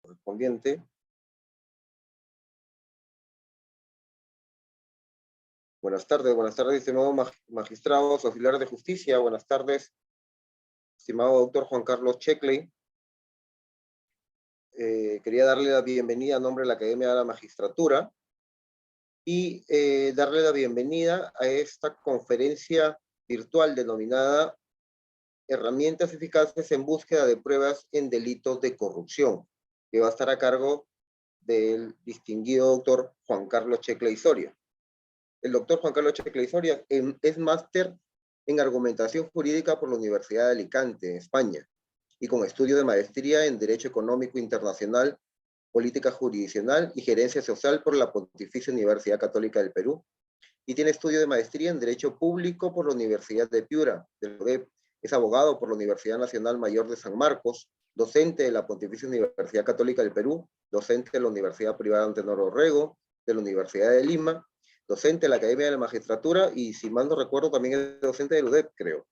correspondiente. Buenas tardes, estimados magistrados, auxiliares de justicia. Buenas tardes, estimado doctor Juan Carlos Checkley. Quería darle la bienvenida a nombre de la Academia de la Magistratura y darle la bienvenida a esta conferencia virtual denominada Herramientas eficaces en búsqueda de pruebas en delitos de corrupción, que va a estar a cargo del distinguido doctor Juan Carlos Checkley Soria. El doctor Juan Carlos Checkley Soria es máster en argumentación jurídica por la Universidad de Alicante, en España, y con estudio de maestría en Derecho Económico Internacional, Política Jurisdiccional y Gerencia Social por la Pontificia Universidad Católica del Perú, y tiene estudio de maestría en Derecho Público por la Universidad de Piura, del UDEP. Es abogado por la Universidad Nacional Mayor de San Marcos, docente de la Pontificia Universidad Católica del Perú, docente de la Universidad Privada Antenor Orrego, de la Universidad de Lima, docente de la Academia de la Magistratura y, si mal no recuerdo, también es docente del UDEP, creo.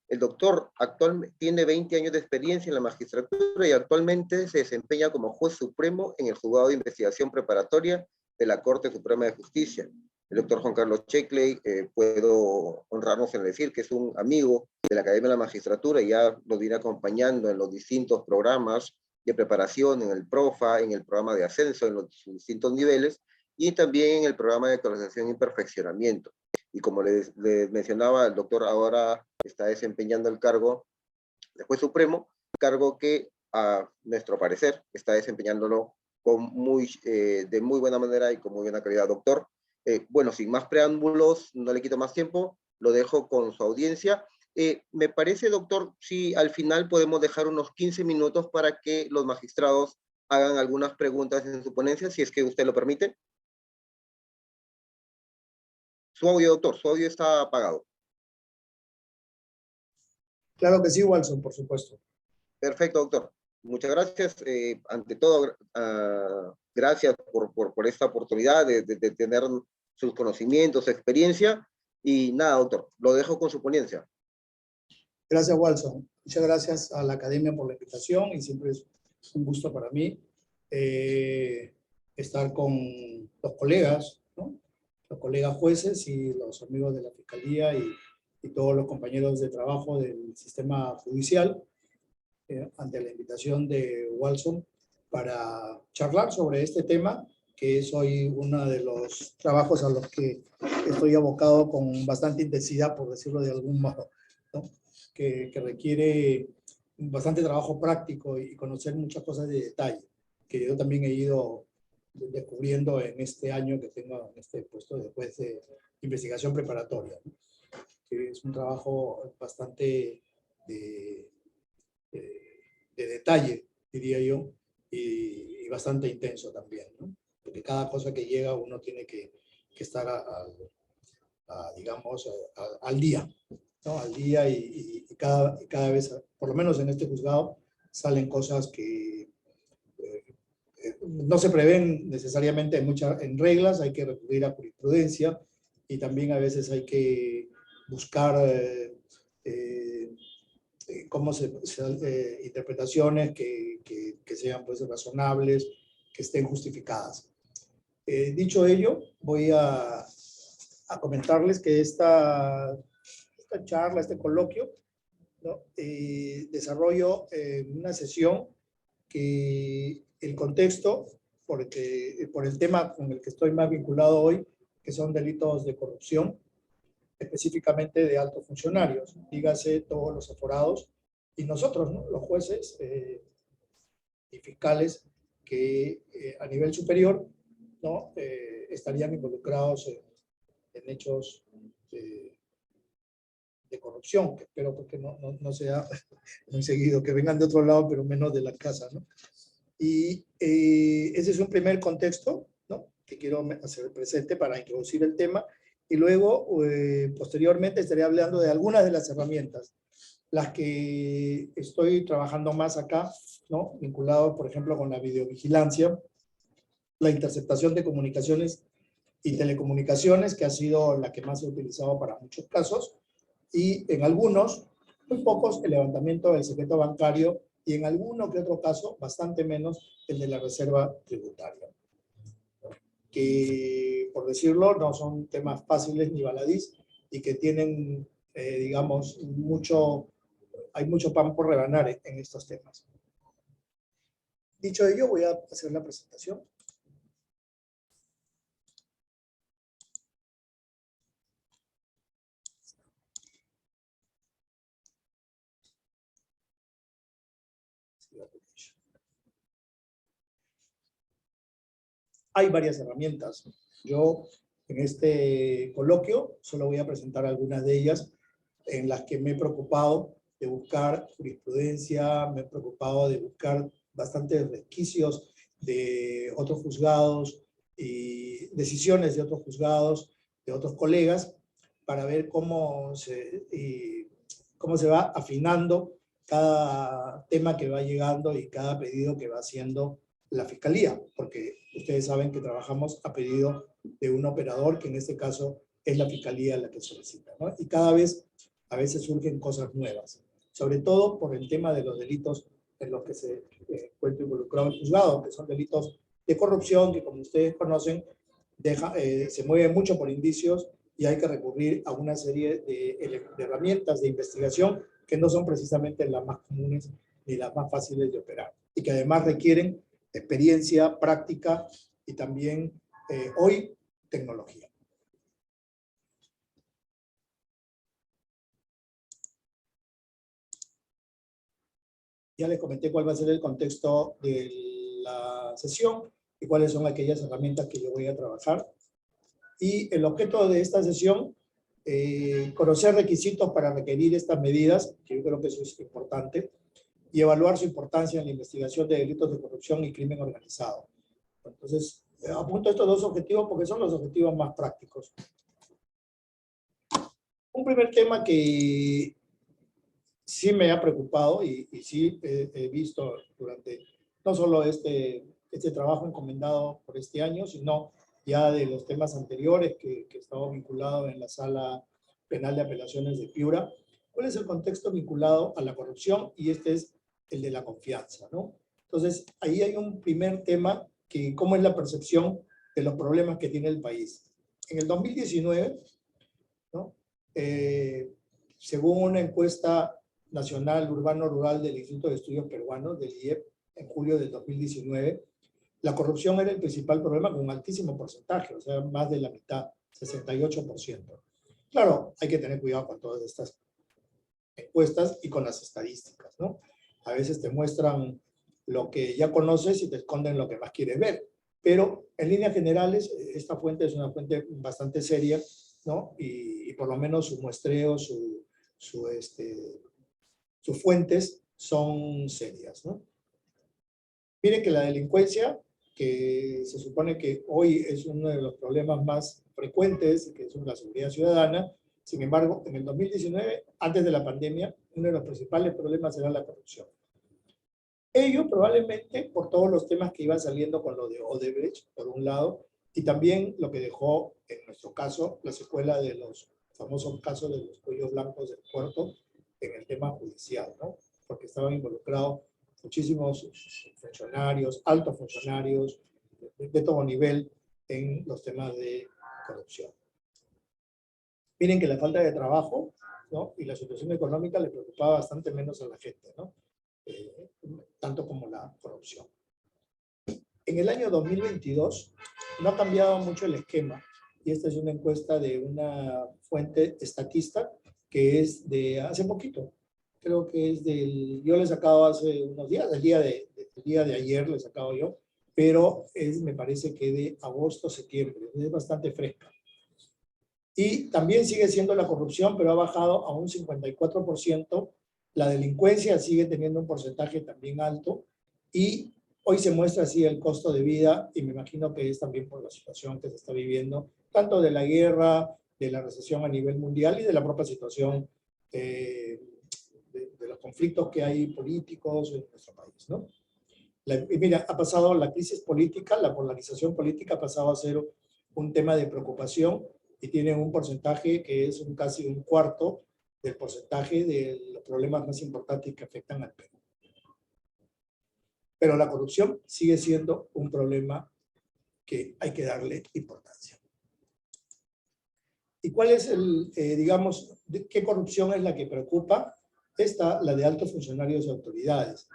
El doctor actualmente tiene 20 años de experiencia en la magistratura y actualmente se desempeña como juez supremo en el Juzgado de Investigación Preparatoria de la Corte Suprema de Justicia. El doctor Juan Carlos Checkley, puedo honrarnos en decir que es un amigo de la Academia de la Magistratura y ya lo viene acompañando en los distintos programas de preparación, en el PROFA, en el programa de ascenso, en los distintos niveles, y también en el programa de actualización y perfeccionamiento. Y como les mencionaba, el doctor ahora está desempeñando el cargo de juez supremo, cargo que a nuestro parecer está desempeñándolo con de muy buena manera y con muy buena calidad. Doctor, bueno, sin más preámbulos, no le quito más tiempo, lo dejo con su audiencia. Me parece, doctor, si al final podemos dejar unos 15 minutos para que los magistrados hagan algunas preguntas en su ponencia, si es que usted lo permite. Su audio, doctor, su audio está apagado. Claro que sí, Walson, por supuesto. Perfecto, doctor. Muchas gracias. Ante todo, gracias por esta oportunidad de tener sus conocimientos, experiencia. Y nada, doctor, lo dejo con su ponencia. Gracias, Walson. Muchas gracias a la Academia por la invitación y siempre es un gusto para mí estar con los colegas, ¿no? Los colegas jueces y los amigos de la Fiscalía y todos los compañeros de trabajo del sistema judicial ante la invitación de Walson para charlar sobre este tema, que es hoy uno de los trabajos a los que estoy abocado con bastante intensidad, por decirlo de algún modo, ¿no? Que requiere bastante trabajo práctico y conocer muchas cosas de detalle, que yo también he ido descubriendo en este año que tengo en este puesto de juez de investigación preparatoria, ¿no? Que es un trabajo bastante de detalle, diría yo, y bastante intenso también, ¿no? Porque cada cosa que llega uno tiene que estar, digamos, al día, ¿no? Al día y cada vez, por lo menos en este juzgado, salen cosas que no se prevén necesariamente en reglas, hay que recurrir a jurisprudencia y también a veces hay que buscar interpretaciones que sean pues razonables, que estén justificadas. Dicho ello, voy a comentarles que esta charla, este coloquio, ¿no? Desarrollo una sesión que el contexto, por el tema con el que estoy más vinculado hoy, que son delitos de corrupción, específicamente de altos funcionarios, dígase todos los aforados y nosotros, ¿no? Los jueces y fiscales que a nivel superior, ¿no? Estarían involucrados en hechos de corrupción, que espero que no sea muy seguido, que vengan de otro lado, pero menos de la casa, ¿no? Y ese es un primer contexto, ¿no? Que quiero hacer presente para introducir el tema. Y luego, posteriormente, estaré hablando de algunas de las herramientas, las que estoy trabajando más acá, ¿no? Vinculado, por ejemplo, con la videovigilancia, la interceptación de comunicaciones y telecomunicaciones, que ha sido la que más he utilizado para muchos casos, y en algunos, muy pocos, el levantamiento del secreto bancario y en alguno que otro caso, bastante menos el de la reserva tributaria, que, por decirlo, no son temas fáciles ni baladís y que tienen, digamos, hay mucho pan por rebanar en estos temas. Dicho ello, voy a hacer la presentación. Hay varias herramientas. Yo en este coloquio solo voy a presentar algunas de ellas en las que me he preocupado de buscar jurisprudencia, me he preocupado de buscar bastantes resquicios de otros juzgados y decisiones de otros juzgados, de otros colegas, para ver cómo se va afinando cada tema que va llegando y cada pedido que va haciendo la Fiscalía, porque ustedes saben que trabajamos a pedido de un operador, que en este caso es la Fiscalía la que solicita, ¿no? Y cada vez, a veces surgen cosas nuevas, sobre todo por el tema de los delitos en los que se encuentra involucrado el juzgado, que son delitos de corrupción, que como ustedes conocen, se mueven mucho por indicios y hay que recurrir a una serie de herramientas de investigación que no son precisamente las más comunes ni las más fáciles de operar, y que además requieren experiencia, práctica y también hoy tecnología. Ya les comenté cuál va a ser el contexto de la sesión y cuáles son aquellas herramientas que yo voy a trabajar. Y el objeto de esta sesión, conocer requisitos para requerir estas medidas, que yo creo que eso es importante, y evaluar su importancia en la investigación de delitos de corrupción y crimen organizado. Entonces, apunto estos dos objetivos porque son los objetivos más prácticos. Un primer tema que sí me ha preocupado y sí he visto durante no solo este trabajo encomendado por este año, sino ya de los temas anteriores que estaba vinculado en la Sala Penal de Apelaciones de Piura. ¿Cuál es el contexto vinculado a la corrupción? Y este es el de la confianza, ¿no? Entonces, ahí hay un primer tema, que cómo es la percepción de los problemas que tiene el país. En el 2019, ¿no? Según una encuesta nacional urbano-rural del Instituto de Estudios Peruanos, del IEP, en julio del 2019, la corrupción era el principal problema con un altísimo porcentaje, o sea, más de la mitad, 68%. Claro, hay que tener cuidado con todas estas encuestas y con las estadísticas, ¿no? A veces te muestran lo que ya conoces y te esconden lo que más quieres ver. Pero en líneas generales, esta fuente es una fuente bastante seria, ¿no? Y por lo menos su muestreo, sus fuentes son serias, ¿no? Miren que la delincuencia, que se supone que hoy es uno de los problemas más frecuentes, que es la seguridad ciudadana, sin embargo, en el 2019, antes de la pandemia, uno de los principales problemas era la corrupción. Ello probablemente por todos los temas que iban saliendo con lo de Odebrecht, por un lado, y también lo que dejó, en nuestro caso, la secuela de los famosos casos de los cuellos blancos del puerto en el tema judicial, ¿no? Porque estaban involucrados muchísimos funcionarios, altos funcionarios, de todo nivel, en los temas de corrupción. Miren que la falta de trabajo, ¿no? Y la situación económica le preocupaba bastante menos a la gente, ¿no? Tanto como la corrupción. En el año 2022 no ha cambiado mucho el esquema, y esta es una encuesta de una fuente estatista que es de hace poquito, creo que es yo le he sacado hace unos días, el día de ayer le he sacado yo, pero me parece que de agosto, septiembre, es bastante fresca. Y también sigue siendo la corrupción, pero ha bajado a un 54%. La delincuencia sigue teniendo un porcentaje también alto. Y hoy se muestra así el costo de vida, y me imagino que es también por la situación que se está viviendo, tanto de la guerra, de la recesión a nivel mundial y de la propia situación de los conflictos que hay políticos en nuestro país, ¿no? Y mira, ha pasado la crisis política, la polarización política ha pasado a ser un tema de preocupación, y tienen un porcentaje que es casi un cuarto del porcentaje de los problemas más importantes que afectan al Perú. Pero la corrupción sigue siendo un problema que hay que darle importancia. ¿Y cuál es digamos, qué corrupción es la que preocupa? La de altos funcionarios y autoridades.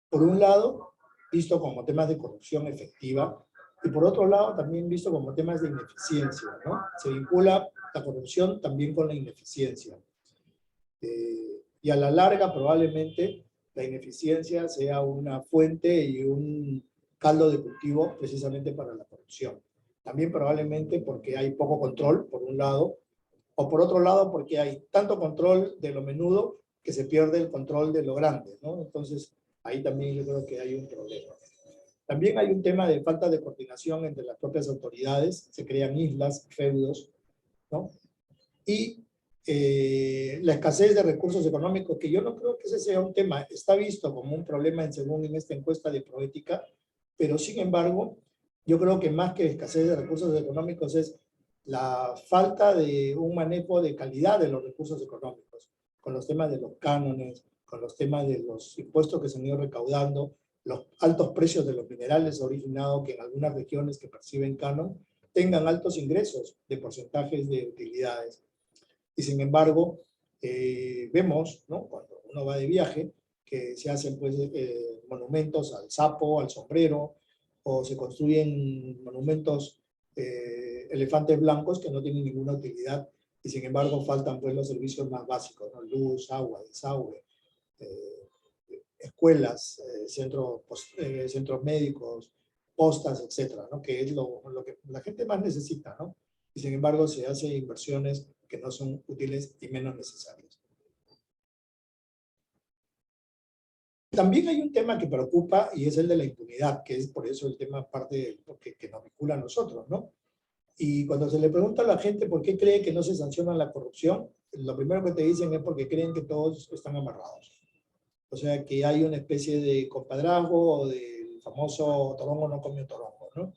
Por un lado, visto como temas de corrupción efectiva, y por otro lado, también visto como temas de ineficiencia, ¿no? Se vincula la corrupción también con la ineficiencia. Y a la larga, probablemente, la ineficiencia sea una fuente y un caldo de cultivo precisamente para la corrupción. También probablemente porque hay poco control, por un lado, o por otro lado, porque hay tanto control de lo menudo que se pierde el control de lo grande, ¿no? Entonces, ahí también yo creo que hay un problema. También hay un tema de falta de coordinación entre las propias autoridades, se crean islas, feudos, ¿no? Y la escasez de recursos económicos, que yo no creo que ese sea un tema, está visto como un problema según en esta encuesta de Proética, pero sin embargo, yo creo que más que escasez de recursos económicos es la falta de un manejo de calidad de los recursos económicos, con los temas de los cánones, con los temas de los impuestos que se han ido recaudando, los altos precios de los minerales originados que en algunas regiones que perciben canon tengan altos ingresos de porcentajes de utilidades. Y sin embargo, vemos, ¿no? Cuando uno va de viaje, que se hacen pues, monumentos al sapo, al sombrero, o se construyen monumentos, elefantes blancos que no tienen ninguna utilidad, y sin embargo faltan pues, los servicios más básicos, ¿no? Luz, agua, desagüe, escuelas, centros médicos, postas, etcétera, ¿no? Que es lo que la gente más necesita, ¿no? Y sin embargo se hacen inversiones que no son útiles y menos necesarias. También hay un tema que preocupa y es el de la impunidad, que es por eso el tema parte que nos vincula a nosotros, ¿no? Y cuando se le pregunta a la gente por qué cree que no se sanciona la corrupción, lo primero que te dicen es porque creen que todos están amarrados. O sea, que hay una especie de compadrazgo o del famoso torongo no comió torongo, ¿no?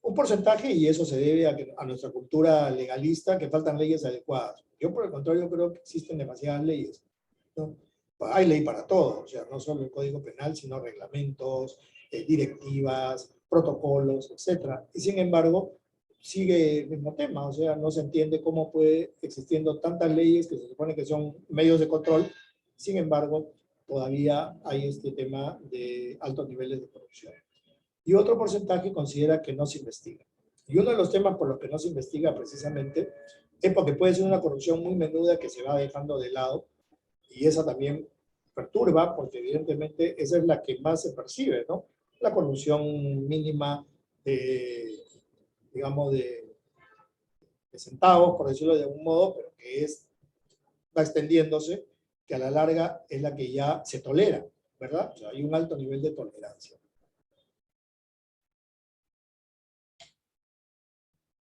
Un porcentaje, y eso se debe a nuestra cultura legalista, que faltan leyes adecuadas. Yo, por el contrario, creo que existen demasiadas leyes, ¿no? Hay ley para todo, o sea, no solo el Código Penal, sino reglamentos, directivas, protocolos, etcétera. Y sin embargo, sigue el mismo tema, o sea, no se entiende cómo puede, existiendo tantas leyes que se supone que son medios de control, sin embargo, todavía hay este tema de altos niveles de corrupción. Y otro porcentaje considera que no se investiga. Y uno de los temas por los que no se investiga precisamente es porque puede ser una corrupción muy menuda que se va dejando de lado, y esa también perturba, porque evidentemente esa es la que más se percibe, ¿no? La corrupción mínima, digamos, de centavos, por decirlo de algún modo, pero que va extendiéndose, que a la larga es la que ya se tolera, ¿verdad? O sea, hay un alto nivel de tolerancia.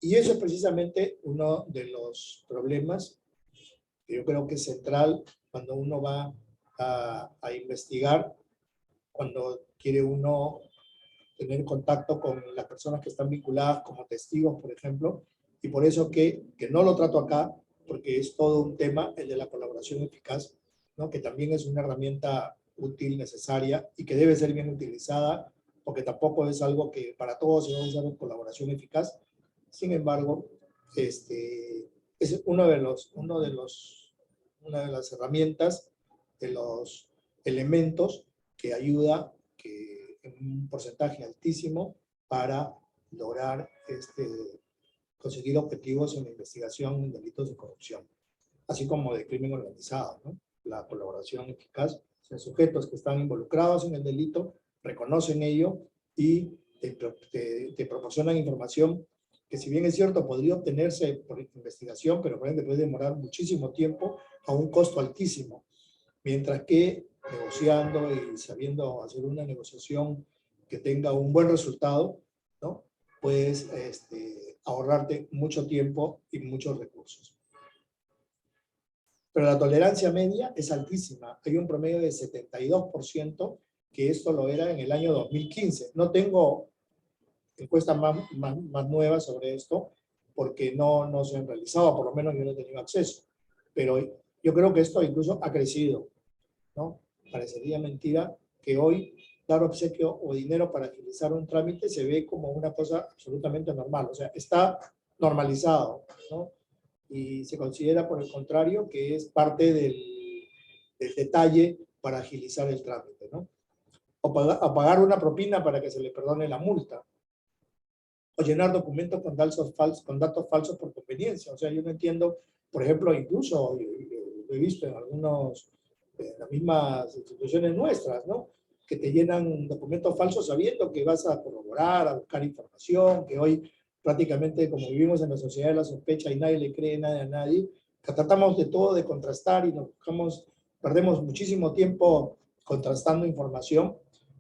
Y eso es precisamente uno de los problemas que yo creo que es central cuando uno va a investigar, cuando quiere uno tener contacto con las personas que están vinculadas como testigos, por ejemplo, y por eso que no lo trato acá, porque es todo un tema, el de la colaboración eficaz, ¿no? Que también es una herramienta útil, necesaria, y que debe ser bien utilizada, porque tampoco es algo que para todos se va a usar colaboración eficaz. Sin embargo, es una de las herramientas, de los elementos que ayuda en un porcentaje altísimo para lograr conseguir objetivos en la investigación en delitos de corrupción, así como de crimen organizado, ¿no? La colaboración eficaz, son sujetos que están involucrados en el delito, reconocen ello y te proporcionan información que, si bien es cierto, podría obtenerse por investigación, pero por ende puede demorar muchísimo tiempo a un costo altísimo, mientras que negociando y sabiendo hacer una negociación que tenga un buen resultado, ¿no? Puedes ahorrarte mucho tiempo y muchos recursos. Pero la tolerancia media es altísima. Hay un promedio de 72%, que esto lo era en el año 2015. No tengo encuestas más nuevas sobre esto, porque no se han realizado, por lo menos yo no he tenido acceso. Pero yo creo que esto incluso ha crecido, ¿no? parecería mentira que hoy dar obsequio o dinero para agilizar un trámite se ve como una cosa absolutamente normal. O sea, está normalizado, ¿no? Y se considera, por el contrario, que es parte del detalle para agilizar el trámite, ¿no? O pagar una propina para que se le perdone la multa, o llenar documentos con datos falsos por conveniencia. O sea, yo no entiendo, por ejemplo, incluso lo he visto en algunos, las mismas instituciones nuestras, ¿no? Que te llenan documentos falsos sabiendo que vas a corroborar, a buscar información, que hoy prácticamente como vivimos en la sociedad de la sospecha y nadie le cree nada a nadie, que tratamos de todo, de contrastar y perdemos muchísimo tiempo contrastando información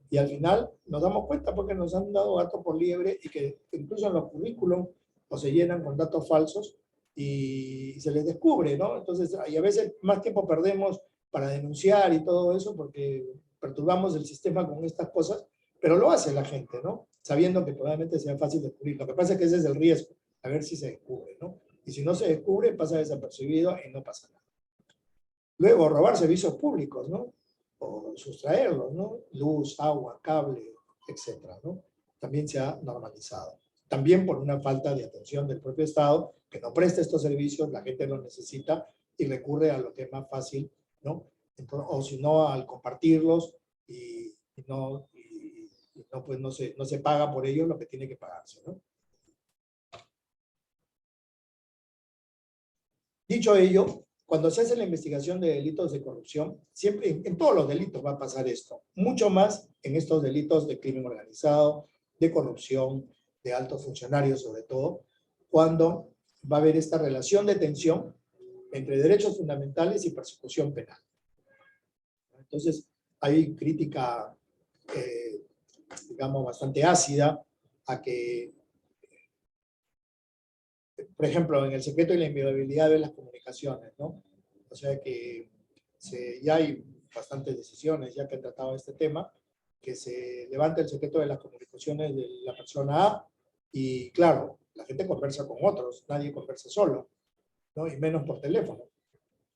y al final nos damos cuenta porque nos han dado gato por liebre y que incluso en los currículums o se llenan con datos falsos y se les descubre, ¿no? Entonces, y a veces más tiempo perdemos para denunciar y todo eso porque perturbamos el sistema con estas cosas, pero lo hace la gente, ¿no? Sabiendo que probablemente sea fácil descubrir. Lo que pasa es que ese es el riesgo, a ver si se descubre, ¿no? Y si no se descubre, pasa desapercibido y no pasa nada. Luego, robar servicios públicos, ¿no? O sustraerlos, ¿no? Luz, agua, cable, etcétera, ¿no? También se ha normalizado. También por una falta de atención del propio Estado, que no presta estos servicios, la gente los necesita y recurre a lo que es más fácil, ¿no? Entonces, o si no, al compartirlos y no, pues no se paga por ello lo que tiene que pagarse, ¿no? Dicho ello, cuando se hace la investigación de delitos de corrupción, siempre en todos los delitos va a pasar esto, mucho más en estos delitos de crimen organizado, de corrupción, de altos funcionarios sobre todo, cuando va a haber esta relación de tensión entre derechos fundamentales y persecución penal. Entonces, hay crítica, digamos, bastante ácida a que, por ejemplo, en el secreto y la inviolabilidad de las comunicaciones, ¿no? O sea que ya hay bastantes decisiones ya que han tratado este tema, que se levanta el secreto de las comunicaciones de la persona A y claro, la gente conversa con otros, nadie conversa solo, ¿no? Y menos por teléfono.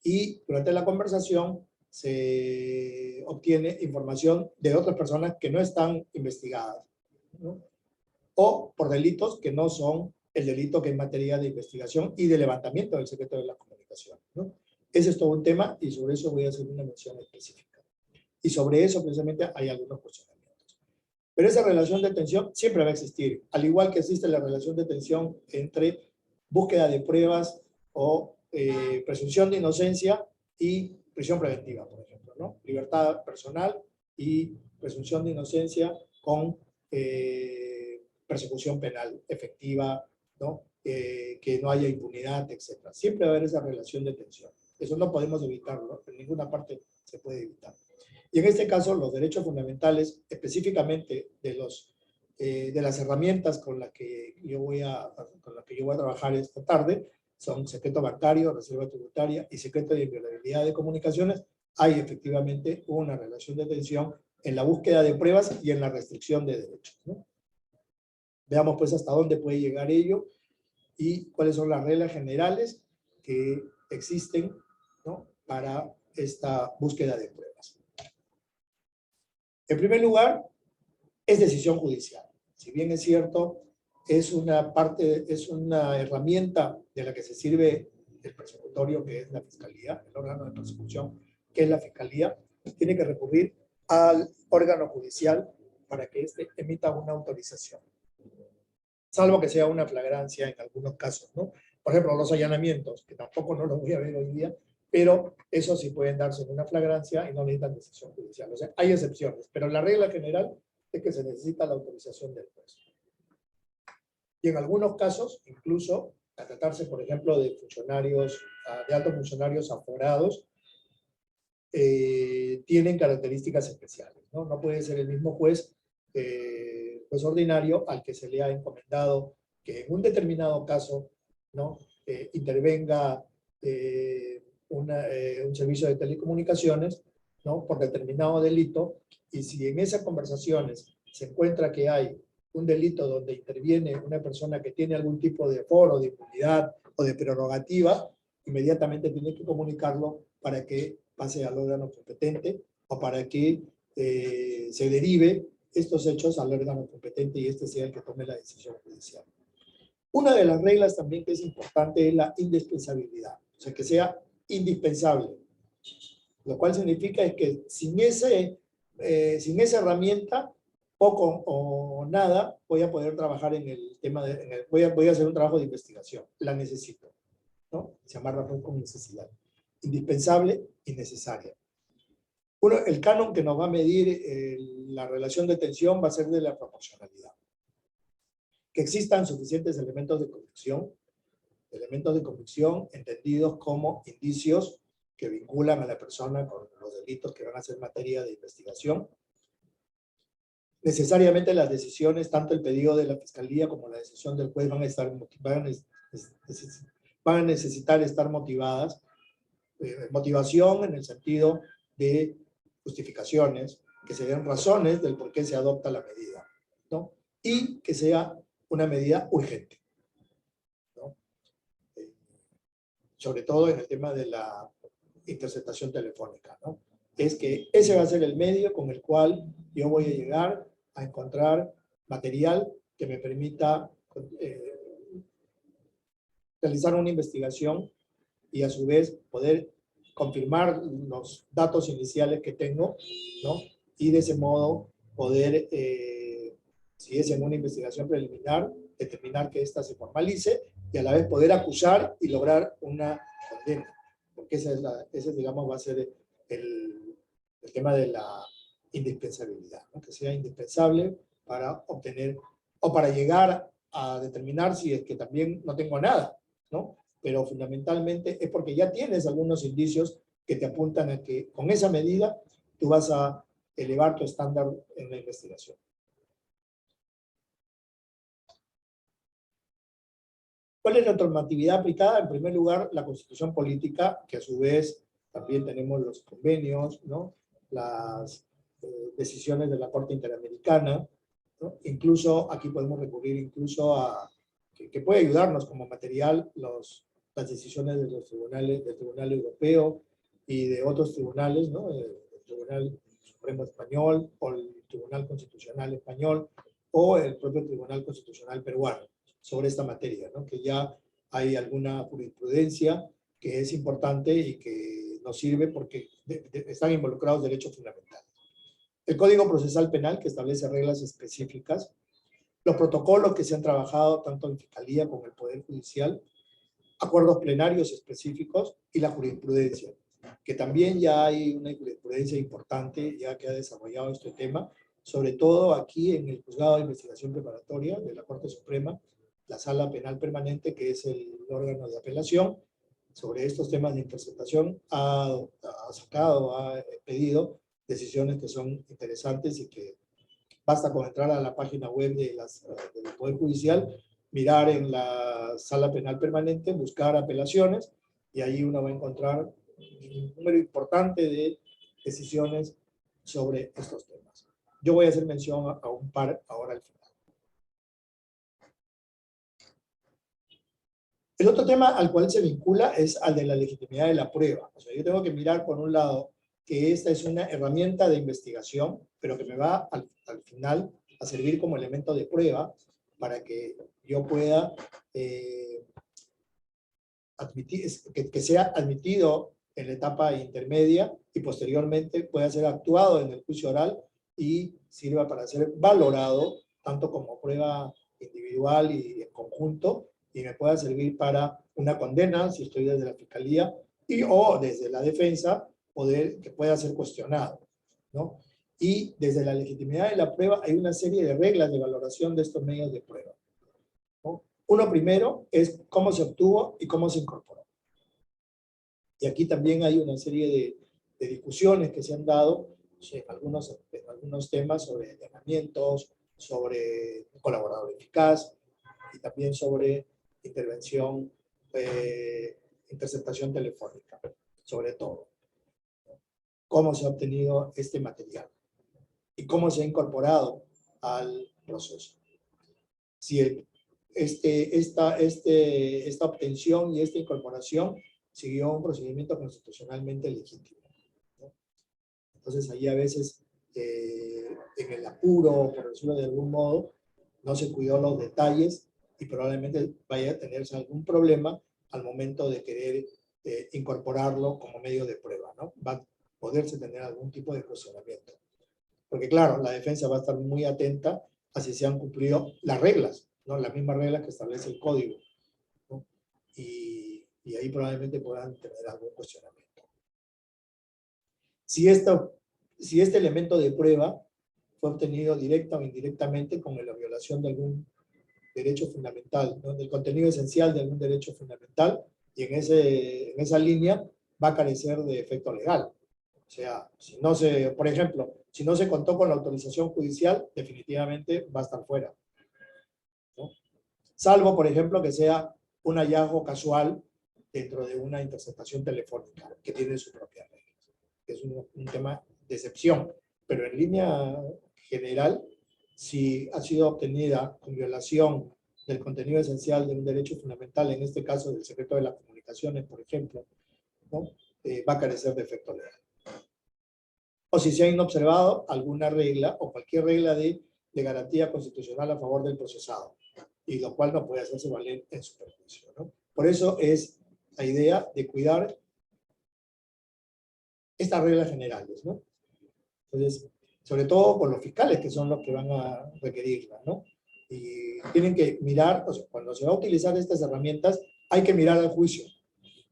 Y durante la conversación se obtiene información de otras personas que no están investigadas, ¿no? O por delitos que no son el delito que es materia de investigación y de levantamiento del secreto de las comunicaciones, ¿no? Ese es todo un tema y sobre eso voy a hacer una mención específica. Y sobre eso precisamente hay algunos cuestionamientos. Pero esa relación de tensión siempre va a existir, al igual que existe la relación de tensión entre búsqueda de pruebas o presunción de inocencia y prisión preventiva, por ejemplo, ¿no? Libertad personal y presunción de inocencia con persecución penal efectiva, ¿no? Que no haya impunidad, etc. Siempre va a haber esa relación de tensión. Eso no podemos evitarlo, en ninguna parte se puede evitar. Y en este caso, los derechos fundamentales, específicamente de las herramientas con las que yo voy a trabajar esta tarde, son secreto bancario, reserva tributaria y secreto de inviolabilidad de comunicaciones. Hay efectivamente una relación de tensión en la búsqueda de pruebas y en la restricción de derechos, ¿no? Veamos pues hasta dónde puede llegar ello y cuáles son las reglas generales que existen, ¿no? Para esta búsqueda de pruebas. En primer lugar, es decisión judicial. Si bien es cierto, es una herramienta de la que se sirve el persecutorio, que es la Fiscalía, el órgano de persecución, que es la Fiscalía, tiene que recurrir al órgano judicial para que éste emita una autorización. Salvo que sea una flagrancia en algunos casos, ¿no? Por ejemplo, los allanamientos, que tampoco no los voy a ver hoy día, pero eso sí pueden darse en una flagrancia y no necesitan decisión judicial. O sea, hay excepciones, pero la regla general es que se necesita la autorización del juez. Y en algunos casos, incluso, a tratarse, por ejemplo, de funcionarios, de altos funcionarios aforados, tienen características especiales, ¿no? No puede ser el mismo juez, juez ordinario al que se le ha encomendado que en un determinado caso, ¿no? Intervenga un servicio de telecomunicaciones, ¿no? Por determinado delito, y si en esas conversaciones se encuentra que hay un delito donde interviene una persona que tiene algún tipo de foro, de impunidad o de prerrogativa, inmediatamente tiene que comunicarlo para que pase al órgano competente o para que se derive estos hechos al órgano competente y este sea el que tome la decisión judicial. Una de las reglas también que es importante es la indispensabilidad, o sea, que sea indispensable, lo cual significa es que sin esa herramienta, poco o nada, voy a poder trabajar en el tema voy a hacer un trabajo de investigación, la necesito, ¿no? Se amarra con necesidad. Indispensable y necesaria. El canon que nos va a medir la relación de tensión va a ser de la proporcionalidad. Que existan suficientes elementos de convicción entendidos como indicios que vinculan a la persona con los delitos que van a ser materia de investigación. Necesariamente las decisiones, tanto el pedido de la Fiscalía como la decisión del juez van a necesitar estar motivadas. Motivación en el sentido de justificaciones, que se den razones del por qué se adopta la medida, ¿no? Y que sea una medida urgente, ¿no? Sobre todo en el tema de la interceptación telefónica, ¿no? Es que ese va a ser el medio con el cual yo voy a llegar a encontrar material que me permita realizar una investigación y a su vez poder confirmar los datos iniciales que tengo, ¿no? Y de ese modo poder, si es en una investigación preliminar, determinar que ésta se formalice y a la vez poder acusar y lograr una condena. Porque ese digamos, va a ser el tema de la indispensabilidad, ¿no? Que sea indispensable para obtener o para llegar a determinar si es que también no tengo nada, ¿no? Pero fundamentalmente es porque ya tienes algunos indicios que te apuntan a que con esa medida tú vas a elevar tu estándar en la investigación. ¿Cuál es la normatividad aplicada? En primer lugar, la Constitución Política, que a su vez también tenemos los convenios, ¿no? Las decisiones de la Corte Interamericana, ¿no? Incluso aquí podemos recurrir incluso a que puede ayudarnos como material las decisiones de los tribunales, del Tribunal Europeo y de otros tribunales, ¿no? El Tribunal Supremo Español o el Tribunal Constitucional Español o el propio Tribunal Constitucional Peruano sobre esta materia, ¿no? Que ya hay alguna jurisprudencia que es importante y que nos sirve porque están involucrados derechos fundamentales. El Código Procesal Penal, que establece reglas específicas, los protocolos que se han trabajado tanto en Fiscalía como en el Poder Judicial, acuerdos plenarios específicos y la jurisprudencia, que también ya hay una jurisprudencia importante ya que ha desarrollado este tema, sobre todo aquí en el Juzgado de Investigación Preparatoria de la Corte Suprema, la Sala Penal Permanente, que es el órgano de apelación sobre estos temas de interceptación, ha pedido decisiones que son interesantes y que basta con entrar a la página web del Poder Judicial, mirar en la Sala Penal Permanente, buscar apelaciones, y ahí uno va a encontrar un número importante de decisiones sobre estos temas. Yo voy a hacer mención a un par ahora al final. El otro tema al cual se vincula es al de la legitimidad de la prueba. O sea, yo tengo que mirar, por un lado, que esta es una herramienta de investigación, pero que me va al final a servir como elemento de prueba para que yo pueda que sea admitido en la etapa intermedia y posteriormente pueda ser actuado en el juicio oral y sirva para ser valorado tanto como prueba individual y en conjunto, y me pueda servir para una condena si estoy desde la Fiscalía o desde la defensa, que pueda ser cuestionado, ¿no? Y desde la legitimidad de la prueba hay una serie de reglas de valoración de estos medios de prueba, ¿no? Uno primero es cómo se obtuvo y cómo se incorporó. Y aquí también hay una serie de discusiones que se han dado en algunos temas sobre allanamientos, sobre colaborador eficaz y también sobre intervención, interceptación telefónica, sobre todo. Cómo se ha obtenido este material y cómo se ha incorporado al proceso. Si esta obtención y esta incorporación siguió un procedimiento constitucionalmente legítimo, ¿no? Entonces ahí a veces en el apuro, por decirlo de algún modo, no se cuidó los detalles y probablemente vaya a tenerse algún problema al momento de querer incorporarlo como medio de prueba, ¿no? Va a poderse tener algún tipo de cuestionamiento. Porque claro, la defensa va a estar muy atenta a si se han cumplido las reglas, ¿no? Las mismas reglas que establece el código, ¿no? Y ahí probablemente puedan tener algún cuestionamiento. Si este elemento de prueba fue obtenido directa o indirectamente con la violación de algún derecho fundamental, ¿no? Del contenido esencial de algún derecho fundamental, y en esa línea va a carecer de efecto legal. O sea, si no se, por ejemplo, si no se contó con la autorización judicial, definitivamente va a estar fuera, ¿no? Salvo, por ejemplo, que sea un hallazgo casual dentro de una interceptación telefónica, que tiene su propia regla, que es un tema de excepción, pero en línea general, si ha sido obtenida con violación del contenido esencial de un derecho fundamental, en este caso del secreto de las comunicaciones, por ejemplo, ¿no? Va a carecer de efecto legal. O si se ha inobservado alguna regla o cualquier regla de garantía constitucional a favor del procesado, y lo cual no puede hacerse valer en su perjuicio, ¿no? Por eso es la idea de cuidar estas reglas generales, ¿no? Entonces, sobre todo con los fiscales, que son los que van a requerirla, ¿no? Y tienen que mirar, o sea, cuando se va a utilizar estas herramientas, hay que mirar al juicio.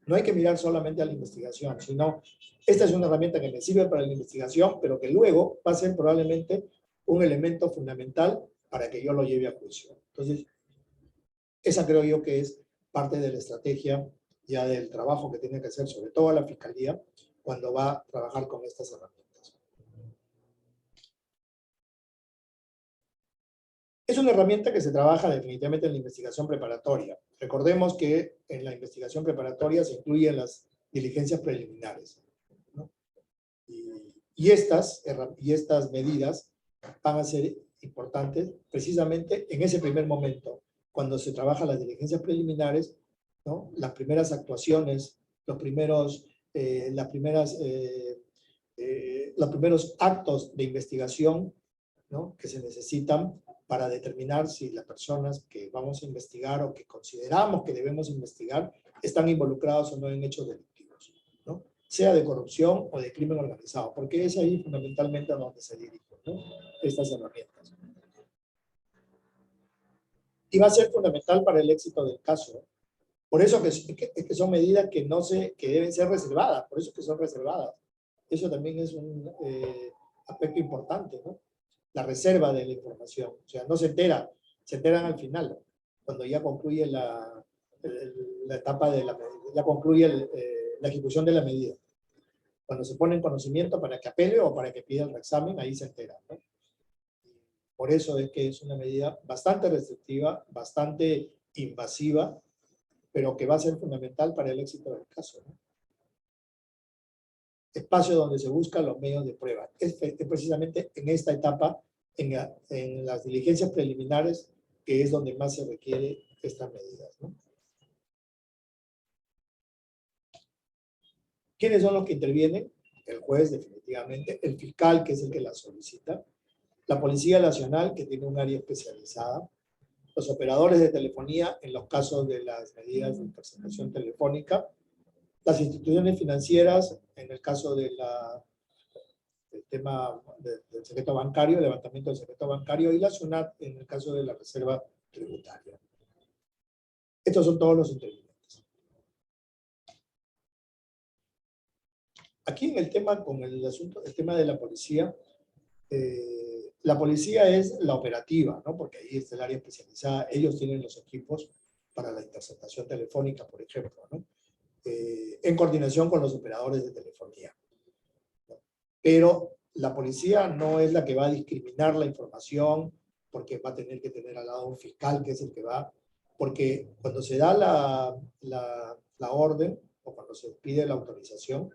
No hay que mirar solamente a la investigación, sino esta es una herramienta que me sirve para la investigación, pero que luego va a ser probablemente un elemento fundamental para que yo lo lleve a juicio. Entonces, esa creo yo que es parte de la estrategia ya del trabajo que tiene que hacer, sobre todo la Fiscalía, cuando va a trabajar con estas herramientas. Es una herramienta que se trabaja definitivamente en la investigación preparatoria. Recordemos que en la investigación preparatoria se incluyen las diligencias preliminares, ¿no? Y estas medidas van a ser importantes precisamente en ese primer momento, cuando se trabajan las diligencias preliminares, ¿no? Las primeras actuaciones, los primeros actos de investigación, ¿no? Que se necesitan para determinar si las personas que vamos a investigar o que consideramos que debemos investigar están involucrados o no en hechos delictivos, ¿no? Sea de corrupción o de crimen organizado, porque es ahí fundamentalmente a donde se dirigen, ¿no? Estas herramientas. Y va a ser fundamental para el éxito del caso. Por eso que son medidas que deben ser reservadas, por eso que son reservadas. Eso también es un aspecto importante, ¿no? La reserva de la información. O sea, no se enteran al final, cuando ya concluye la etapa de ya concluye la ejecución de la medida. Cuando se pone en conocimiento para que apele o para que pida el reexamen, ahí se entera, ¿no? Por eso es que es una medida bastante restrictiva, bastante invasiva, pero que va a ser fundamental para el éxito del caso, ¿no? Espacio donde se buscan los medios de prueba. Es precisamente en esta etapa, en las diligencias preliminares, que es donde más se requiere estas medidas, ¿no? ¿Quiénes son los que intervienen? El juez, definitivamente, el fiscal, que es el que la solicita, la Policía Nacional, que tiene un área especializada, los operadores de telefonía en los casos de las medidas de interceptación telefónica, las instituciones financieras en el caso del tema del secreto bancario, levantamiento del secreto bancario, y la SUNAT en el caso de la reserva tributaria. Estos son todos los intervinientes. Aquí en el tema, con el tema de la policía es la operativa, ¿no? Porque ahí está el área especializada, ellos tienen los equipos para la interceptación telefónica, por ejemplo, ¿no? En coordinación con los operadores de telefonía, ¿no? Pero la policía no es la que va a discriminar la información, porque va a tener que tener al lado un fiscal que es el que va, porque cuando se da la orden o cuando se pide la autorización,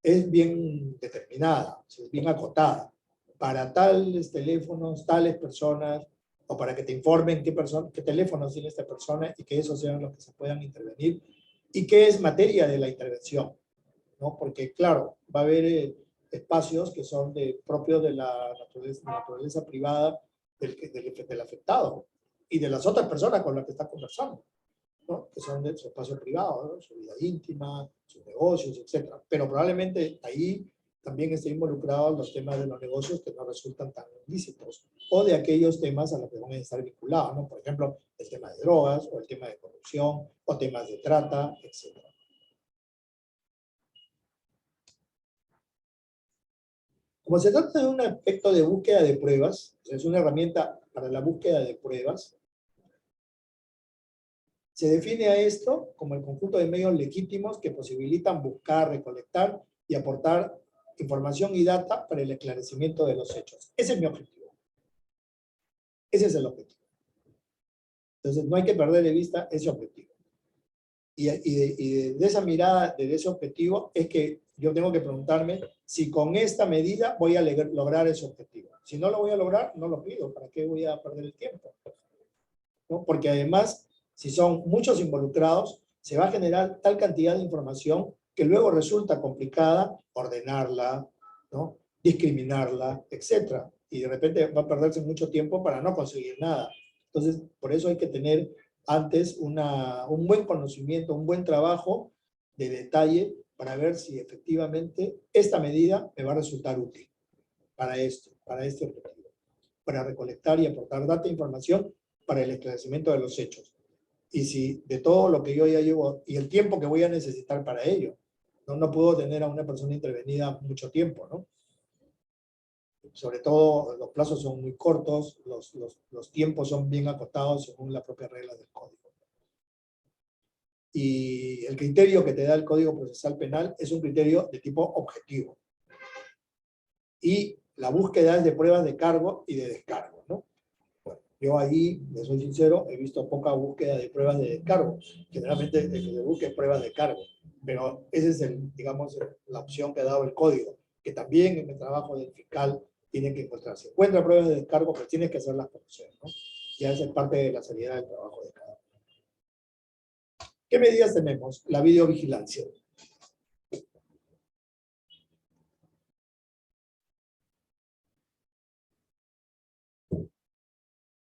es bien determinada, es bien acotada. Para tales teléfonos, tales personas, o para que te informen qué teléfonos tiene esta persona y que esos sean los que se puedan intervenir y qué es materia de la intervención, ¿no? Porque, claro, va a haber espacios que son propios de la naturaleza privada del afectado y de las otras personas con las que está conversando, ¿no? Que son de su espacio privado, ¿no? Su vida íntima, sus negocios, etc. Pero probablemente ahí también estén involucrados los temas de los negocios que no resultan tan ilícitos, o de aquellos temas a los que van a estar vinculados, ¿no? Por ejemplo, el tema de drogas, o el tema de corrupción, o temas de trata, etc. Como se trata de un aspecto de búsqueda de pruebas, es una herramienta para la búsqueda de pruebas, se define a esto como el conjunto de medios legítimos que posibilitan buscar, recolectar y aportar información y data para el esclarecimiento de los hechos. Ese es mi objetivo. Ese es el objetivo. Entonces, no hay que perder de vista ese objetivo. Y de esa mirada, de ese objetivo, es que yo tengo que preguntarme si con esta medida voy a lograr ese objetivo. Si no lo voy a lograr, no lo pido. ¿Para qué voy a perder el tiempo? ¿No? Porque además, si son muchos involucrados, se va a generar tal cantidad de información que luego resulta complicada ordenarla, ¿no? Discriminarla, etc. Y de repente va a perderse mucho tiempo para no conseguir nada. Entonces, por eso hay que tener antes un buen conocimiento, un buen trabajo de detalle para ver si efectivamente esta medida me va a resultar útil para esto, para este objetivo, para recolectar y aportar data e información para el esclarecimiento de los hechos. Y si de todo lo que yo ya llevo y el tiempo que voy a necesitar para ello, no puedo tener a una persona intervenida mucho tiempo, ¿no? Sobre todo los plazos son muy cortos, los tiempos son bien acotados según las propias reglas del código. Y el criterio que te da el Código Procesal Penal es un criterio de tipo objetivo. Y la búsqueda es de pruebas de cargo y de descargo, ¿no? Bueno, yo ahí, les soy sincero, he visto poca búsqueda de pruebas de descargo. Generalmente el que se busque pruebas de cargo. Pero esa es, digamos, la opción que ha dado el Código, que también en el trabajo del fiscal tiene que encontrarse. Encuentra pruebas de descargo, pero tienes que hacerlas conocer, ¿no? Y esa es parte de la seriedad del trabajo de cada uno. ¿Qué medidas tenemos? La videovigilancia.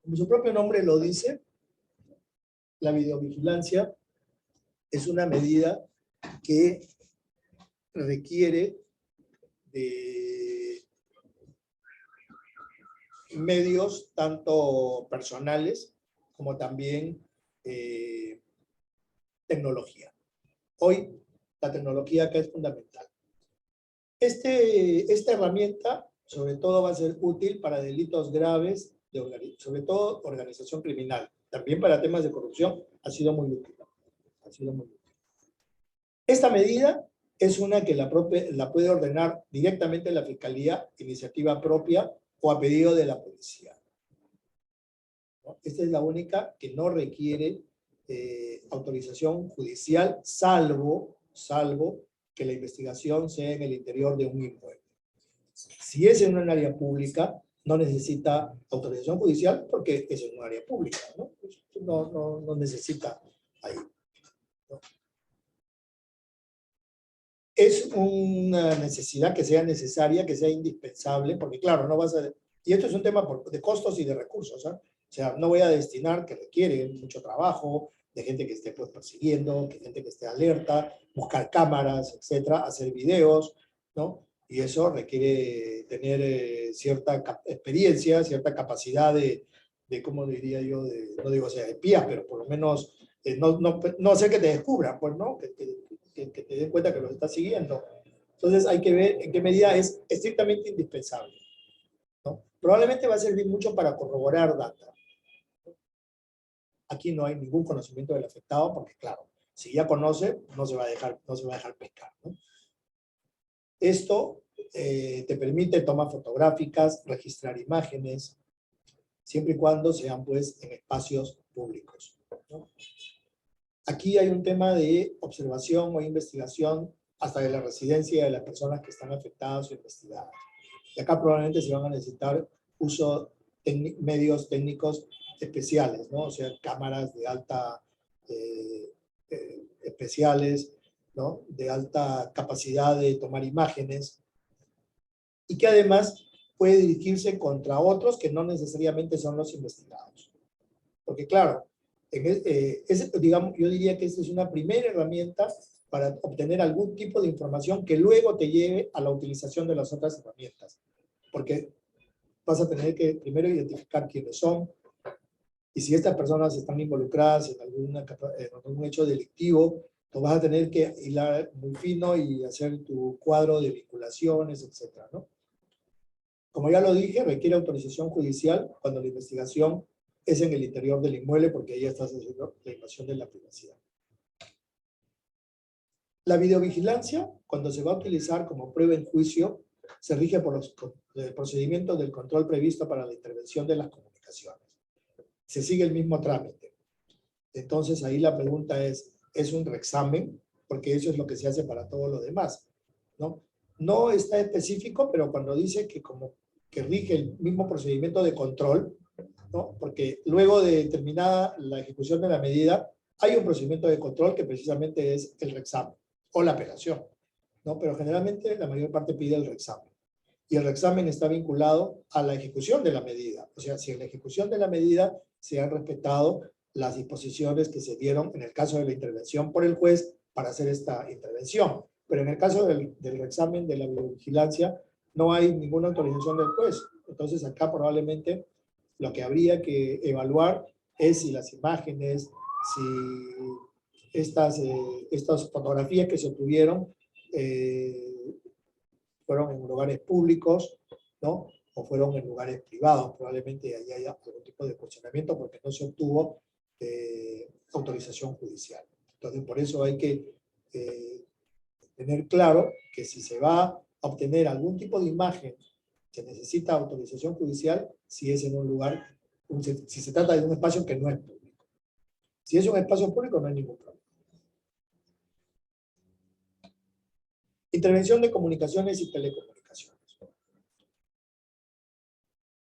Como su propio nombre lo dice, la videovigilancia es una medida que requiere de medios tanto personales como también tecnología. Hoy la tecnología acá es fundamental. Esta herramienta sobre todo va a ser útil para delitos graves, sobre todo organización criminal. También para temas de corrupción ha sido muy útil. Ha sido muy útil. Esta medida es una que la puede ordenar directamente la Fiscalía, iniciativa propia o a pedido de la policía, ¿no? Esta es la única que no requiere autorización judicial, salvo que la investigación sea en el interior de un inmueble. Si es en un área pública, no necesita autorización judicial porque es en un área pública, ¿no? No necesita ahí, ¿no? Es una necesidad que sea necesaria, que sea indispensable, porque claro, no vas a... Y esto es un tema de costos y de recursos, ¿eh? O sea, no voy a destinar, que requiere mucho trabajo, de gente que esté pues persiguiendo, de gente que esté alerta, buscar cámaras, etcétera, hacer videos, ¿no? Y eso requiere tener cierta experiencia, cierta capacidad ¿cómo diría yo? No digo sea de espía, pero por lo menos no hacer que te descubran, pues, ¿no? Que te den cuenta que los estás siguiendo. Entonces hay que ver en qué medida es estrictamente indispensable, ¿no? Probablemente va a servir mucho para corroborar data. Aquí no hay ningún conocimiento del afectado porque, claro, si ya conoce, no se va a dejar pescar, ¿no? Esto te permite tomar fotográficas, registrar imágenes, siempre y cuando sean, pues, en espacios públicos, ¿no? Aquí hay un tema de observación o investigación hasta de la residencia de las personas que están afectadas o investigadas. Y acá probablemente se van a necesitar medios técnicos especiales, ¿no? O sea, cámaras de alta, especiales, ¿no? De alta capacidad de tomar imágenes, y que además puede dirigirse contra otros que no necesariamente son los investigados. Porque claro, digamos, yo diría que esta es una primera herramienta para obtener algún tipo de información que luego te lleve a la utilización de las otras herramientas. Porque vas a tener que primero identificar quiénes son, y si estas personas están involucradas en algún hecho delictivo, tú vas a tener que hilar muy fino y hacer tu cuadro de vinculaciones, etcétera, ¿no? Como ya lo dije, requiere autorización judicial cuando la investigación es en el interior del inmueble, porque ahí estás haciendo la invasión de la privacidad. La videovigilancia, cuando se va a utilizar como prueba en juicio, se rige por los procedimientos del control previsto para la intervención de las comunicaciones. Se sigue el mismo trámite. Entonces ahí la pregunta es un reexamen, porque eso es lo que se hace para todo lo demás, ¿no? No está específico, pero cuando dice que como que rige el mismo procedimiento de control, ¿no? Porque luego de terminada la ejecución de la medida, hay un procedimiento de control que precisamente es el reexamen o la apelación, ¿no? Pero generalmente la mayor parte pide el reexamen. Y el reexamen está vinculado a la ejecución de la medida. O sea, si en la ejecución de la medida se han respetado las disposiciones que se dieron en el caso de la intervención por el juez para hacer esta intervención. Pero en el caso del reexamen de la videovigilancia no hay ninguna autorización del juez. Entonces acá probablemente lo que habría que evaluar es si las imágenes, si estas fotografías que se obtuvieron fueron en lugares públicos, ¿no? O fueron en lugares privados. Probablemente ahí haya algún tipo de cuestionamiento porque no se obtuvo autorización judicial. Entonces, por eso hay que tener claro que si se va a obtener algún tipo de imagen, se necesita autorización judicial si es en un lugar, si se trata de un espacio que no es público. Si es un espacio público, no hay ningún problema. Intervención de comunicaciones y telecomunicaciones.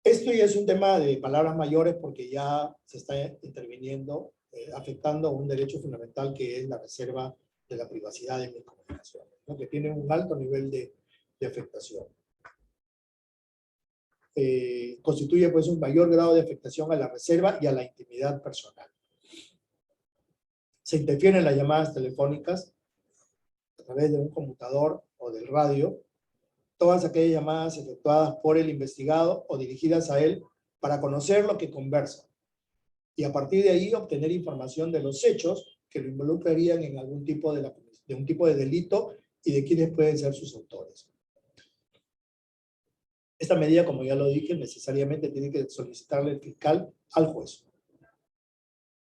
Esto ya es un tema de palabras mayores porque ya se está interviniendo, afectando un derecho fundamental que es la reserva de la privacidad de mis comunicaciones, ¿no? Que tiene un alto nivel de afectación. Constituye pues un mayor grado de afectación a la reserva y a la intimidad personal. Se interfieren las llamadas telefónicas a través de un computador o del radio, todas aquellas llamadas efectuadas por el investigado o dirigidas a él para conocer lo que conversa y a partir de ahí obtener información de los hechos que lo involucrarían en algún tipo de un tipo de delito y de quiénes pueden ser sus autores. Esta medida, como ya lo dije, necesariamente tiene que solicitarle el fiscal al juez.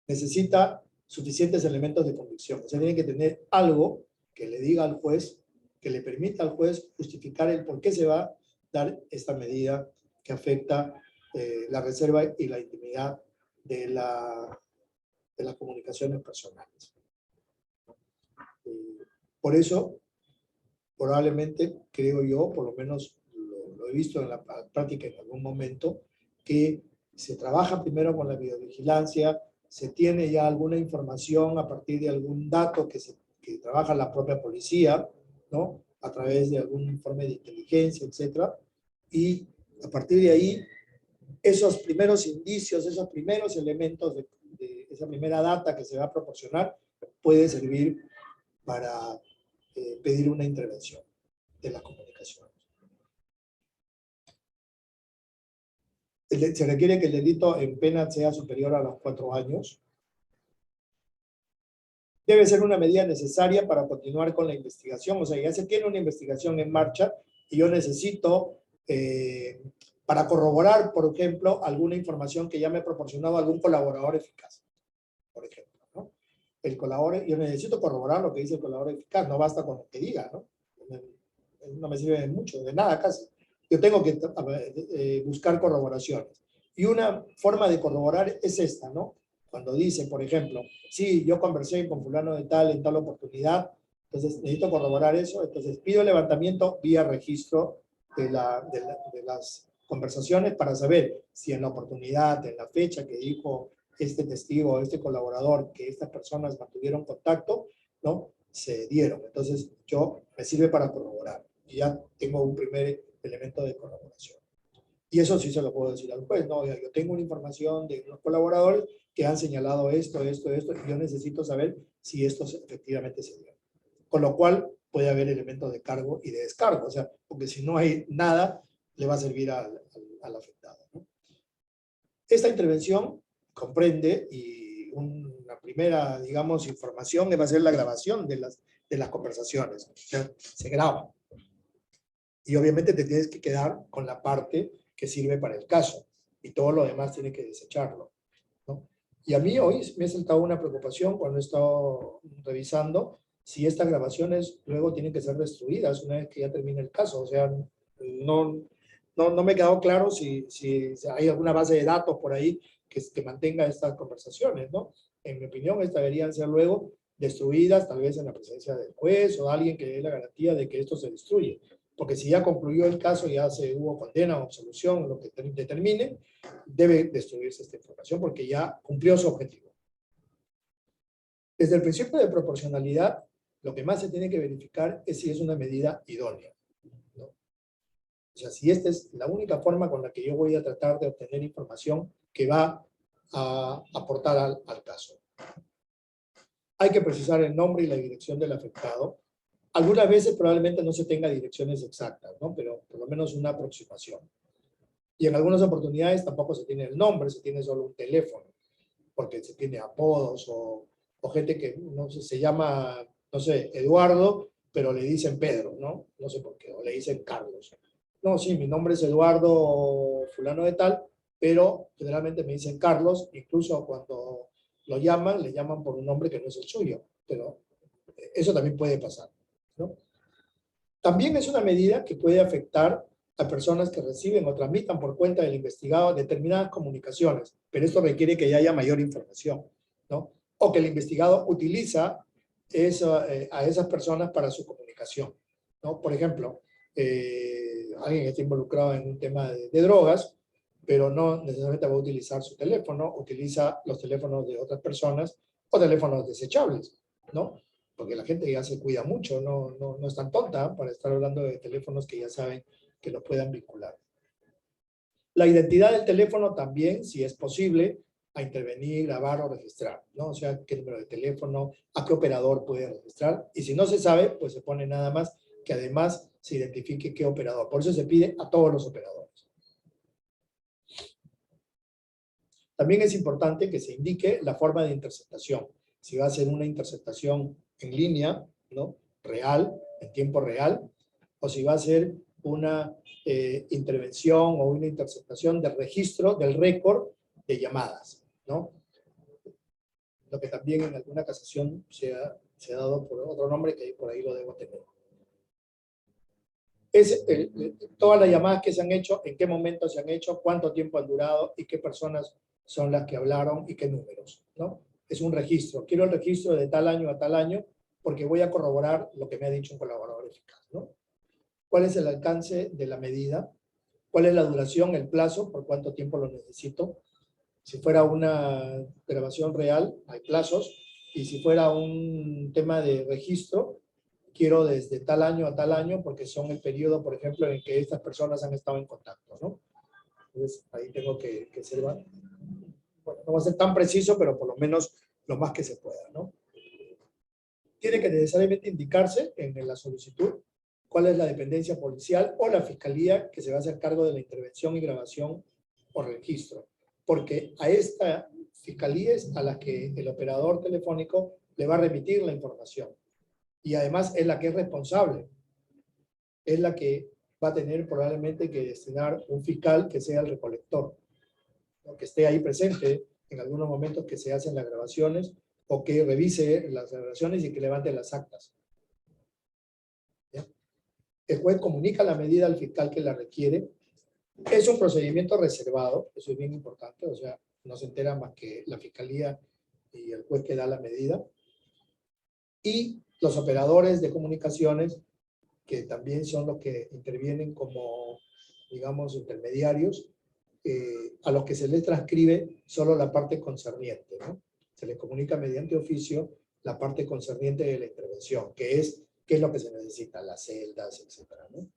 Necesita suficientes elementos de convicción. O sea, tiene que tener algo que le diga al juez, que le permita al juez justificar el por qué se va a dar esta medida que afecta la reserva y la intimidad de las comunicaciones personales. Por eso, probablemente, creo yo, por lo menos lo he visto en la práctica en algún momento, que se trabaja primero con la videovigilancia, se tiene ya alguna información a partir de algún dato que trabaja la propia policía, ¿no? A través de algún informe de inteligencia, etcétera, y a partir de ahí, esos primeros indicios, esos primeros elementos de esa primera data que se va a proporcionar, puede servir para pedir una intervención de la comunicación. Se requiere que el delito en pena sea superior a los 4 años. Debe ser una medida necesaria para continuar con la investigación. O sea, ya se tiene una investigación en marcha y yo necesito, para corroborar, por ejemplo, alguna información que ya me ha proporcionado algún colaborador eficaz, por ejemplo, ¿no? El colaborador, yo necesito corroborar lo que dice el colaborador eficaz, no basta con lo que diga, ¿no? No me sirve de mucho, de nada casi. Yo tengo que buscar corroboraciones. Y una forma de corroborar es esta, ¿no? Cuando dice, por ejemplo, sí, yo conversé con fulano de tal en tal oportunidad, entonces necesito corroborar eso, entonces pido levantamiento vía registro de las conversaciones para saber si en la oportunidad, en la fecha que dijo este testigo, este colaborador, que estas personas mantuvieron contacto, ¿no? Se dieron. Entonces, me sirve para corroborar. Y ya tengo un primer elemento de colaboración. Y eso sí se lo puedo decir al juez, no, yo tengo una información de unos colaboradores que han señalado esto, y yo necesito saber si esto efectivamente se dio. Con lo cual puede haber elementos de cargo y de descargo, o sea, porque si no hay nada, le va a servir al afectado, ¿no? Esta intervención comprende, y una primera, digamos, información va a ser la grabación de las conversaciones. O sea, se graba. Y obviamente te tienes que quedar con la parte que sirve para el caso. Y todo lo demás tienes que desecharlo, ¿no? Y a mí hoy me ha saltado una preocupación cuando he estado revisando si estas grabaciones luego tienen que ser destruidas una vez que ya termine el caso. O sea, no me ha quedado claro si hay alguna base de datos por ahí que mantenga estas conversaciones, ¿no? En mi opinión, estas deberían ser luego destruidas, tal vez en la presencia del juez o alguien que dé la garantía de que esto se destruye. Porque si ya concluyó el caso, ya se hubo condena o absolución, lo que determine, debe destruirse esta información porque ya cumplió su objetivo. Desde el principio de proporcionalidad, lo que más se tiene que verificar es si es una medida idónea, ¿no? O sea, si esta es la única forma con la que yo voy a tratar de obtener información que va a aportar al caso. Hay que precisar el nombre y la dirección del afectado. Algunas veces probablemente no se tenga direcciones exactas, ¿no? Pero por lo menos una aproximación. Y en algunas oportunidades tampoco se tiene el nombre, se tiene solo un teléfono, porque se tiene apodos o gente que no sé, se llama, no sé, Eduardo, pero le dicen Pedro, ¿no? No sé por qué, o le dicen Carlos. No, sí, mi nombre es Eduardo fulano de tal, pero generalmente me dicen Carlos, incluso cuando lo llaman, le llaman por un nombre que no es el suyo, pero eso también puede pasar, ¿no? También es una medida que puede afectar a personas que reciben o tramitan por cuenta del investigado determinadas comunicaciones, pero esto requiere que haya mayor información, ¿no? O que el investigado utiliza a esas personas para su comunicación, ¿no? Por ejemplo, alguien que está involucrado en un tema de drogas, pero no necesariamente va a utilizar su teléfono, utiliza los teléfonos de otras personas o teléfonos desechables, ¿no? Porque la gente ya se cuida mucho, no es tan tonta para estar hablando de teléfonos que ya saben que lo puedan vincular. La identidad del teléfono también, si es posible, a intervenir, grabar o registrar, ¿no? O sea, qué número de teléfono, a qué operador puede registrar. Y si no se sabe, pues se pone nada más que además se identifique qué operador. Por eso se pide a todos los operadores. También es importante que se indique la forma de interceptación. Si va a ser una interceptación en línea, ¿no? Real, en tiempo real, o si va a ser una intervención o una interceptación del registro, del récord de llamadas, ¿no? Lo que también en alguna casación se ha dado por otro nombre que por ahí lo debo tener. Es todas las llamadas que se han hecho, en qué momento se han hecho, cuánto tiempo han durado y qué personas son las que hablaron y qué números, ¿no? Es un registro. Quiero el registro de tal año a tal año porque voy a corroborar lo que me ha dicho un colaborador eficaz, ¿no? ¿Cuál es el alcance de la medida? ¿Cuál es la duración, el plazo? ¿Por cuánto tiempo lo necesito? Si fuera una grabación real, hay plazos. Y si fuera un tema de registro, quiero desde tal año a tal año porque son el periodo, por ejemplo, en que estas personas han estado en contacto, ¿no? Entonces, ahí tengo que ser, bueno, no va a ser tan preciso, pero por lo menos lo más que se pueda, ¿no? Tiene que necesariamente indicarse en la solicitud cuál es la dependencia policial o la fiscalía que se va a hacer cargo de la intervención y grabación o registro, porque a esta fiscalía es a la que el operador telefónico le va a remitir la información y además es la que es responsable, es la que va a tener probablemente que destinar un fiscal que sea el recolector, ¿no? Que esté ahí presente en algunos momentos que se hacen las grabaciones o que revise las grabaciones y que levante las actas. ¿Ya? El juez comunica la medida al fiscal que la requiere. Es un procedimiento reservado, eso es bien importante, o sea, no se entera más que la fiscalía y el juez que da la medida. Y los operadores de comunicaciones, que también son los que intervienen como, digamos, intermediarios, a los que se les transcribe solo la parte concerniente, ¿no? Se les comunica mediante oficio la parte concerniente de la intervención, que es qué es lo que se necesita, las celdas, etcétera, ¿no?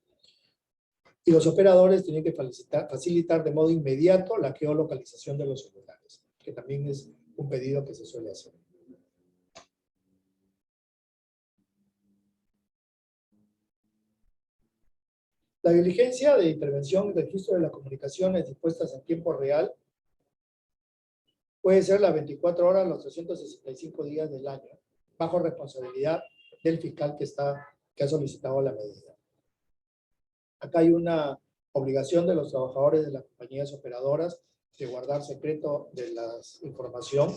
Y los operadores tienen que facilitar de modo inmediato la geolocalización de los celulares, que también es un pedido que se suele hacer. La diligencia de intervención y registro de las comunicaciones dispuestas en tiempo real puede ser las 24 horas, los 365 días del año, bajo responsabilidad del fiscal que ha solicitado la medida. Acá hay una obligación de los trabajadores de las compañías operadoras de guardar secreto de la información,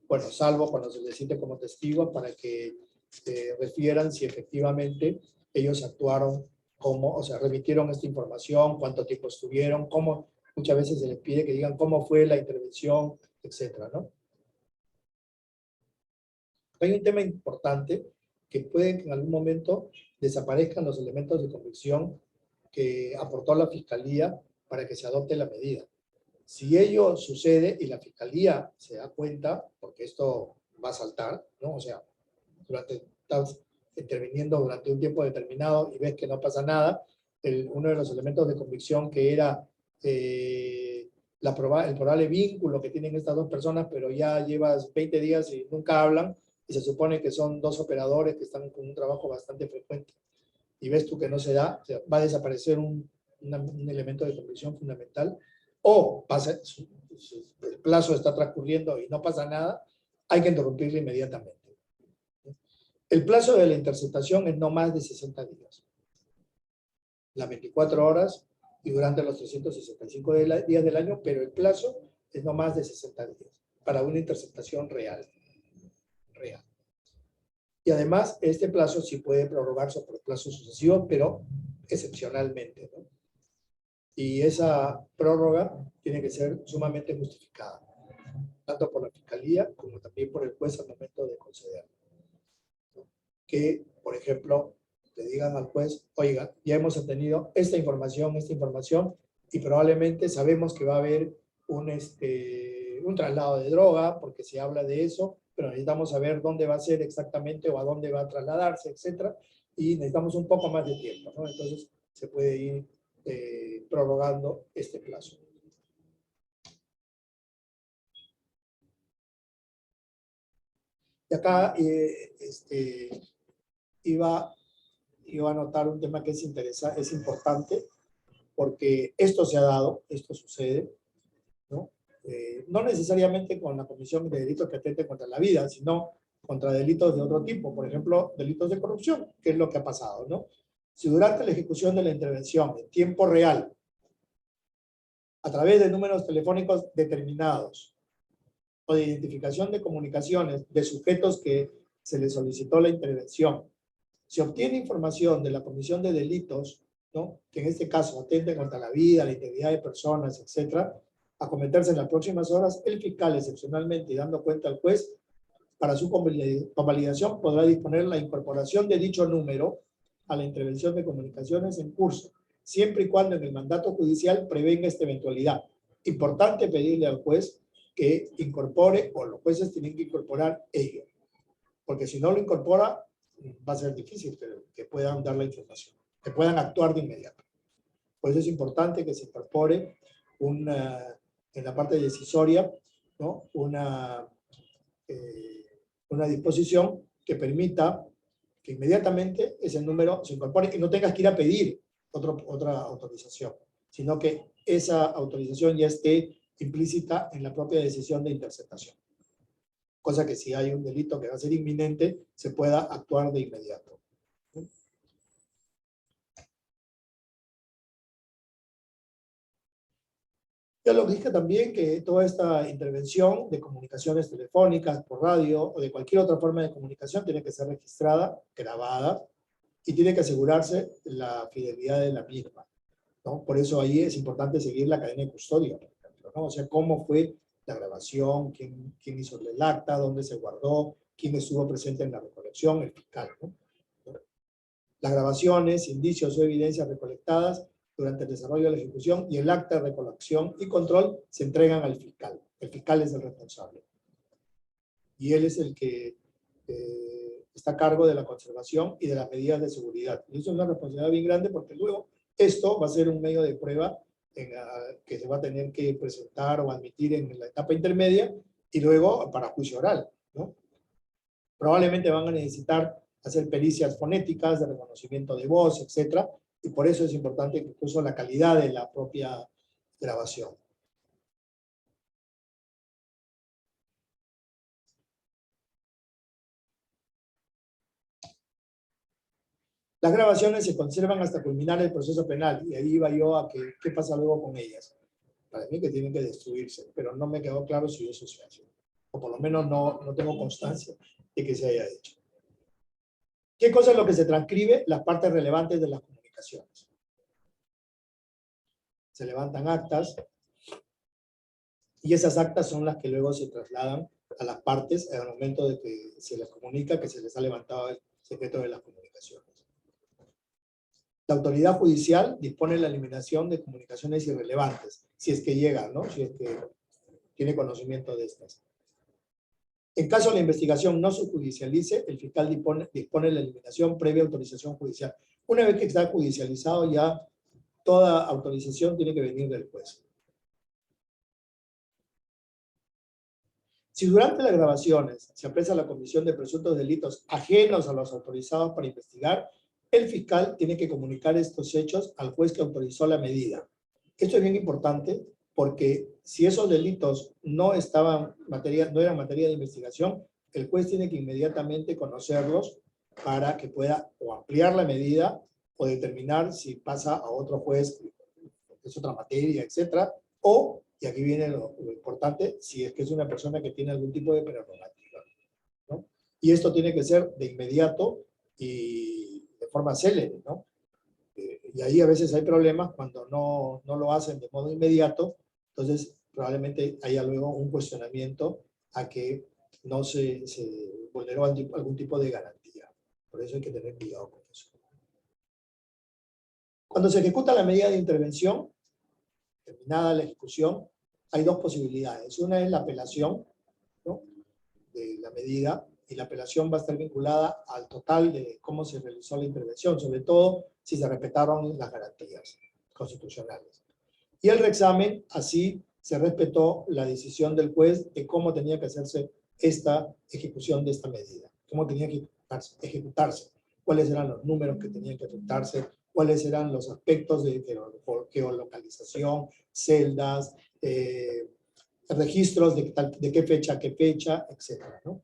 bueno, salvo cuando se les cite como testigos para que refieran si efectivamente ellos actuaron como, o sea, remitieron esta información, cuánto tiempo estuvieron, cómo, muchas veces se les pide que digan cómo fue la intervención, etcétera, ¿no? Hay un tema importante que puede que en algún momento desaparezcan los elementos de convicción que aportó la Fiscalía para que se adopte la medida. Si ello sucede y la Fiscalía se da cuenta, porque esto va a saltar, ¿no? O sea, estás interviniendo durante un tiempo determinado y ves que no pasa nada, uno de los elementos de convicción que era el probable vínculo que tienen estas dos personas, pero ya llevas 20 días y nunca hablan, y se supone que son dos operadores que están con un trabajo bastante frecuente, y ves tú que no se da, o sea, va a desaparecer un elemento de convicción fundamental, o el plazo está transcurriendo y no pasa nada, hay que interrumpirlo inmediatamente. El plazo de la interceptación es no más de 60 días. Las 24 horas y durante los 365 días del año, pero el plazo es no más de 60 días para una interceptación real. Y además, este plazo sí puede prorrogarse por plazos sucesivos, pero excepcionalmente, ¿no? Y esa prórroga tiene que ser sumamente justificada, tanto por la Fiscalía como también por el juez al momento de concederla. Que, por ejemplo, le digan al juez, oiga, ya hemos obtenido esta información, y probablemente sabemos que va a haber un traslado de droga, porque se habla de eso, pero necesitamos saber dónde va a ser exactamente o a dónde va a trasladarse, etcétera, y necesitamos un poco más de tiempo, ¿no? Entonces, se puede ir prorrogando este plazo. Y acá iba a notar un tema que es importante, porque esto se ha dado, esto sucede, ¿no? No necesariamente con la comisión de delitos que atenten contra la vida, sino contra delitos de otro tipo, por ejemplo, delitos de corrupción, que es lo que ha pasado, ¿no? Si durante la ejecución de la intervención en tiempo real, a través de números telefónicos determinados, o de identificación de comunicaciones de sujetos que se les solicitó la intervención, se obtiene información de la comisión de delitos, ¿no? Que en este caso atenten contra la vida, la integridad de personas, etcétera, a cometerse en las próximas horas, el fiscal, excepcionalmente y dando cuenta al juez, para su convalidación podrá disponer la incorporación de dicho número a la intervención de comunicaciones en curso, siempre y cuando en el mandato judicial prevenga esta eventualidad. Importante pedirle al juez que incorpore, o los jueces tienen que incorporar ello, porque si no lo incorpora, va a ser difícil que puedan dar la información, que puedan actuar de inmediato. Por eso es importante que se incorpore en la parte decisoria, ¿no? Una disposición que permita que inmediatamente ese número se incorpore y no tengas que ir a pedir otra autorización, sino que esa autorización ya esté implícita en la propia decisión de interceptación. Cosa que si hay un delito que va a ser inminente, se pueda actuar de inmediato. Ya lo dije también que toda esta intervención de comunicaciones telefónicas, por radio o de cualquier otra forma de comunicación tiene que ser registrada, grabada y tiene que asegurarse la fidelidad de la misma, ¿no? Por eso ahí es importante seguir la cadena de custodia, por ejemplo, ¿no? O sea, cómo fue la grabación, quién hizo el acta, dónde se guardó, quién estuvo presente en la recolección, el fiscal, ¿no? Las grabaciones, indicios o evidencias recolectadas durante el desarrollo de la ejecución y el acta de recolección y control se entregan al fiscal. El fiscal es el responsable. Y él es el que está a cargo de la conservación y de las medidas de seguridad. Y eso es una responsabilidad bien grande porque luego esto va a ser un medio de prueba que se va a tener que presentar o admitir en la etapa intermedia y luego para juicio oral, ¿no? Probablemente van a necesitar hacer pericias fonéticas, de reconocimiento de voz, etcétera, y por eso es importante incluso la calidad de la propia grabación. Las grabaciones se conservan hasta culminar el proceso penal, y ahí iba yo a qué pasa luego con ellas. Para mí que tienen que destruirse, pero no me quedó claro si eso se hace. O por lo menos no tengo constancia de que se haya hecho. ¿Qué cosa es lo que se transcribe? Las partes relevantes de las comunicaciones. Se levantan actas, y esas actas son las que luego se trasladan a las partes al momento de que se les comunica que se les ha levantado el secreto de las comunicaciones. La autoridad judicial dispone de la eliminación de comunicaciones irrelevantes, si es que llega, ¿no? Si es que tiene conocimiento de estas. En caso de la investigación no se judicialice, el fiscal dispone de la eliminación previa autorización judicial. Una vez que está judicializado, ya toda autorización tiene que venir del juez. Si durante las grabaciones se apresa la comisión de presuntos delitos ajenos a los autorizados para investigar, el fiscal tiene que comunicar estos hechos al juez que autorizó la medida. Esto es bien importante porque si esos delitos no eran materia de investigación, el juez tiene que inmediatamente conocerlos para que pueda o ampliar la medida o determinar si pasa a otro juez, es otra materia, etcétera, o, y aquí viene lo importante, si es que es una persona que tiene algún tipo de prerrogativa, ¿no? Y esto tiene que ser de inmediato y de forma célere, ¿no? Y ahí a veces hay problemas cuando no lo hacen de modo inmediato, entonces probablemente haya luego un cuestionamiento a que no se vulneró algún tipo de garantía. Por eso hay que tener cuidado con eso. Cuando se ejecuta la medida de intervención, terminada la ejecución, hay dos posibilidades. Una es la apelación, ¿no?, de la medida, y la apelación va a estar vinculada al total de cómo se realizó la intervención, sobre todo si se respetaron las garantías constitucionales. Y el reexamen, así se respetó la decisión del juez de cómo tenía que hacerse esta ejecución de esta medida, cómo tenía que ejecutarse, cuáles eran los números que tenían que afectarse, cuáles eran los aspectos de geolocalización, celdas, registros de qué fecha a qué fecha, etcétera, ¿no?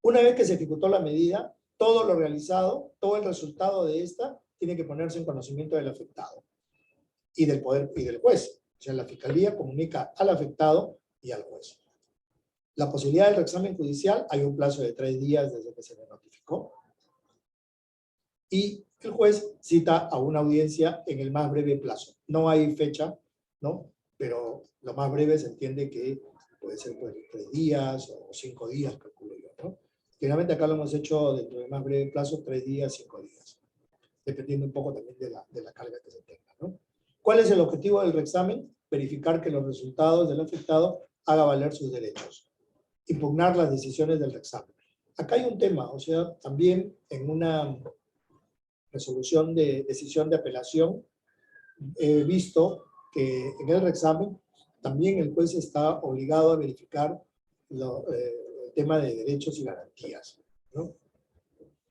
Una vez que se ejecutó la medida, todo lo realizado, todo el resultado de esta, tiene que ponerse en conocimiento del afectado y del poder y del juez. O sea, la fiscalía comunica al afectado y al juez. La posibilidad del reexamen judicial, hay un plazo de 3 días desde que se le notificó. Y el juez cita a una audiencia en el más breve plazo. No hay fecha, ¿no? Pero lo más breve se entiende que puede ser pues 3 días o 5 días, calculo yo, ¿no? Generalmente acá lo hemos hecho dentro del más breve plazo, 3 días, 5 días, dependiendo un poco también de la carga que se tenga, ¿no? ¿Cuál es el objetivo del reexamen? Verificar que los resultados del afectado haga valer sus derechos. Impugnar las decisiones del reexamen. Acá hay un tema, o sea, también en una resolución de decisión de apelación, he visto que en el reexamen también el juez está obligado a verificar el tema de derechos y garantías, ¿no?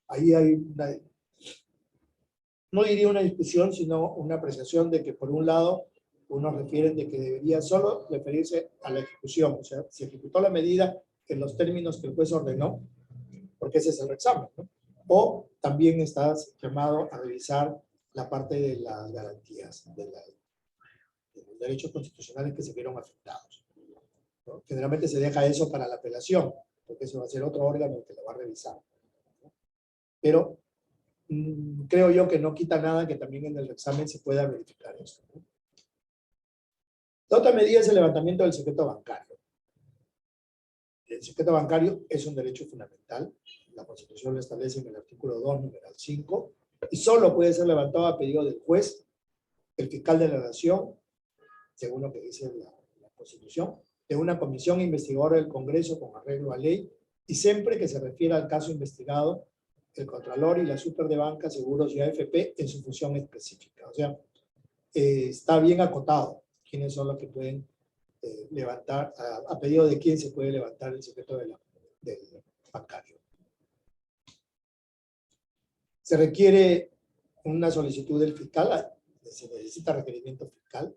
Ahí hay no diría una discusión, sino una apreciación de que por un lado unos refieren de que debería solo referirse a la ejecución, o sea, si ejecutó la medida en los términos que el juez ordenó, porque ese es el reexamen, ¿no? O también estás llamado a revisar la parte de las garantías, de los derechos constitucionales que se vieron afectados, ¿no? Generalmente se deja eso para la apelación, porque eso va a ser otro órgano que lo va a revisar, ¿no? Pero creo yo que no quita nada que también en el examen se pueda verificar eso, ¿no? La otra medida es el levantamiento del secreto bancario. El secreto bancario es un derecho fundamental. La Constitución lo establece en el artículo 2, numeral 5, y solo puede ser levantado a pedido del juez, el fiscal de la nación, según lo que dice la Constitución, de una comisión investigadora del Congreso con arreglo a ley, y siempre que se refiera al caso investigado el Contralor y la Super de Banca, Seguros y AFP en su función específica. O sea, está bien acotado quiénes son los que pueden levantar, a pedido de quién se puede levantar el secreto del bancario. Se requiere una solicitud del fiscal, se necesita requerimiento fiscal.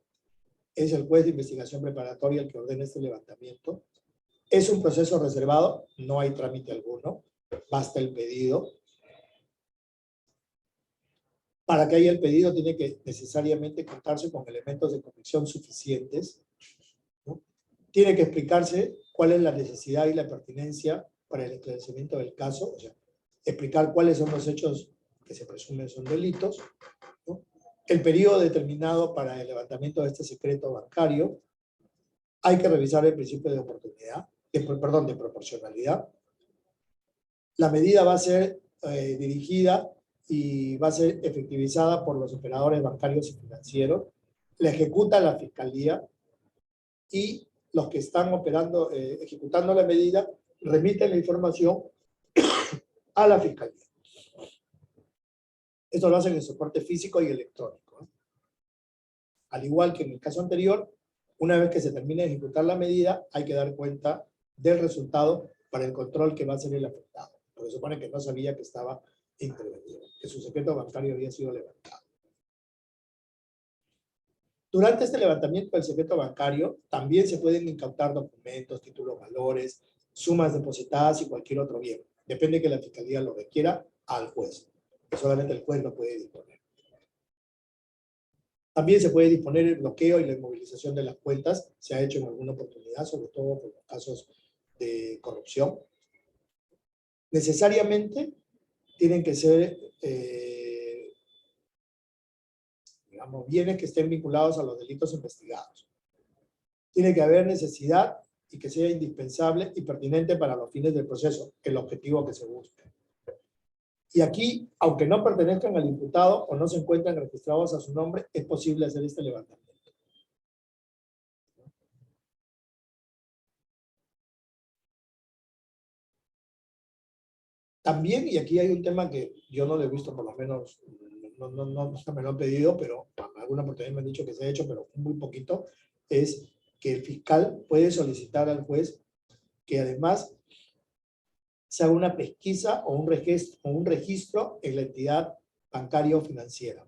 Es el juez de investigación preparatoria el que ordena este levantamiento. Es un proceso reservado, no hay trámite alguno, basta el pedido. Para que haya el pedido tiene que necesariamente contarse con elementos de convicción suficientes, ¿no? Tiene que explicarse cuál es la necesidad y la pertinencia para el esclarecimiento del caso, o sea, explicar cuáles son los hechos que se presumen son delitos, ¿no? El periodo determinado para el levantamiento de este secreto bancario. Hay que revisar el principio de oportunidad, de proporcionalidad. La medida va a ser dirigida y va a ser efectivizada por los operadores bancarios y financieros. La ejecuta la Fiscalía y los que están operando, ejecutando la medida, remiten la información a la Fiscalía. Esto lo hacen en soporte físico y electrónico. Al igual que en el caso anterior, una vez que se termine de ejecutar la medida, hay que dar cuenta del resultado para el control que va a ser el afectado. Porque supone que no sabía que estaba intervenido, que su secreto bancario había sido levantado. Durante este levantamiento del secreto bancario, también se pueden incautar documentos, títulos, valores, sumas depositadas y cualquier otro bien. Depende que la Fiscalía lo requiera al juez. Que solamente el juez lo puede disponer. También se puede disponer el bloqueo y la inmovilización de las cuentas. Se ha hecho en alguna oportunidad, sobre todo por los casos de corrupción. Necesariamente tienen que ser, digamos, bienes que estén vinculados a los delitos investigados. Tiene que haber necesidad y que sea indispensable y pertinente para los fines del proceso, el objetivo que se busca. Y aquí, aunque no pertenezcan al imputado o no se encuentran registrados a su nombre, es posible hacer este levantamiento. También, y aquí hay un tema que yo no lo he visto, por lo menos, no me lo han pedido, pero alguna oportunidad me han dicho que se ha hecho, pero muy poquito, es que el fiscal puede solicitar al juez que además se haga una pesquisa o un registro en la entidad bancaria o financiera.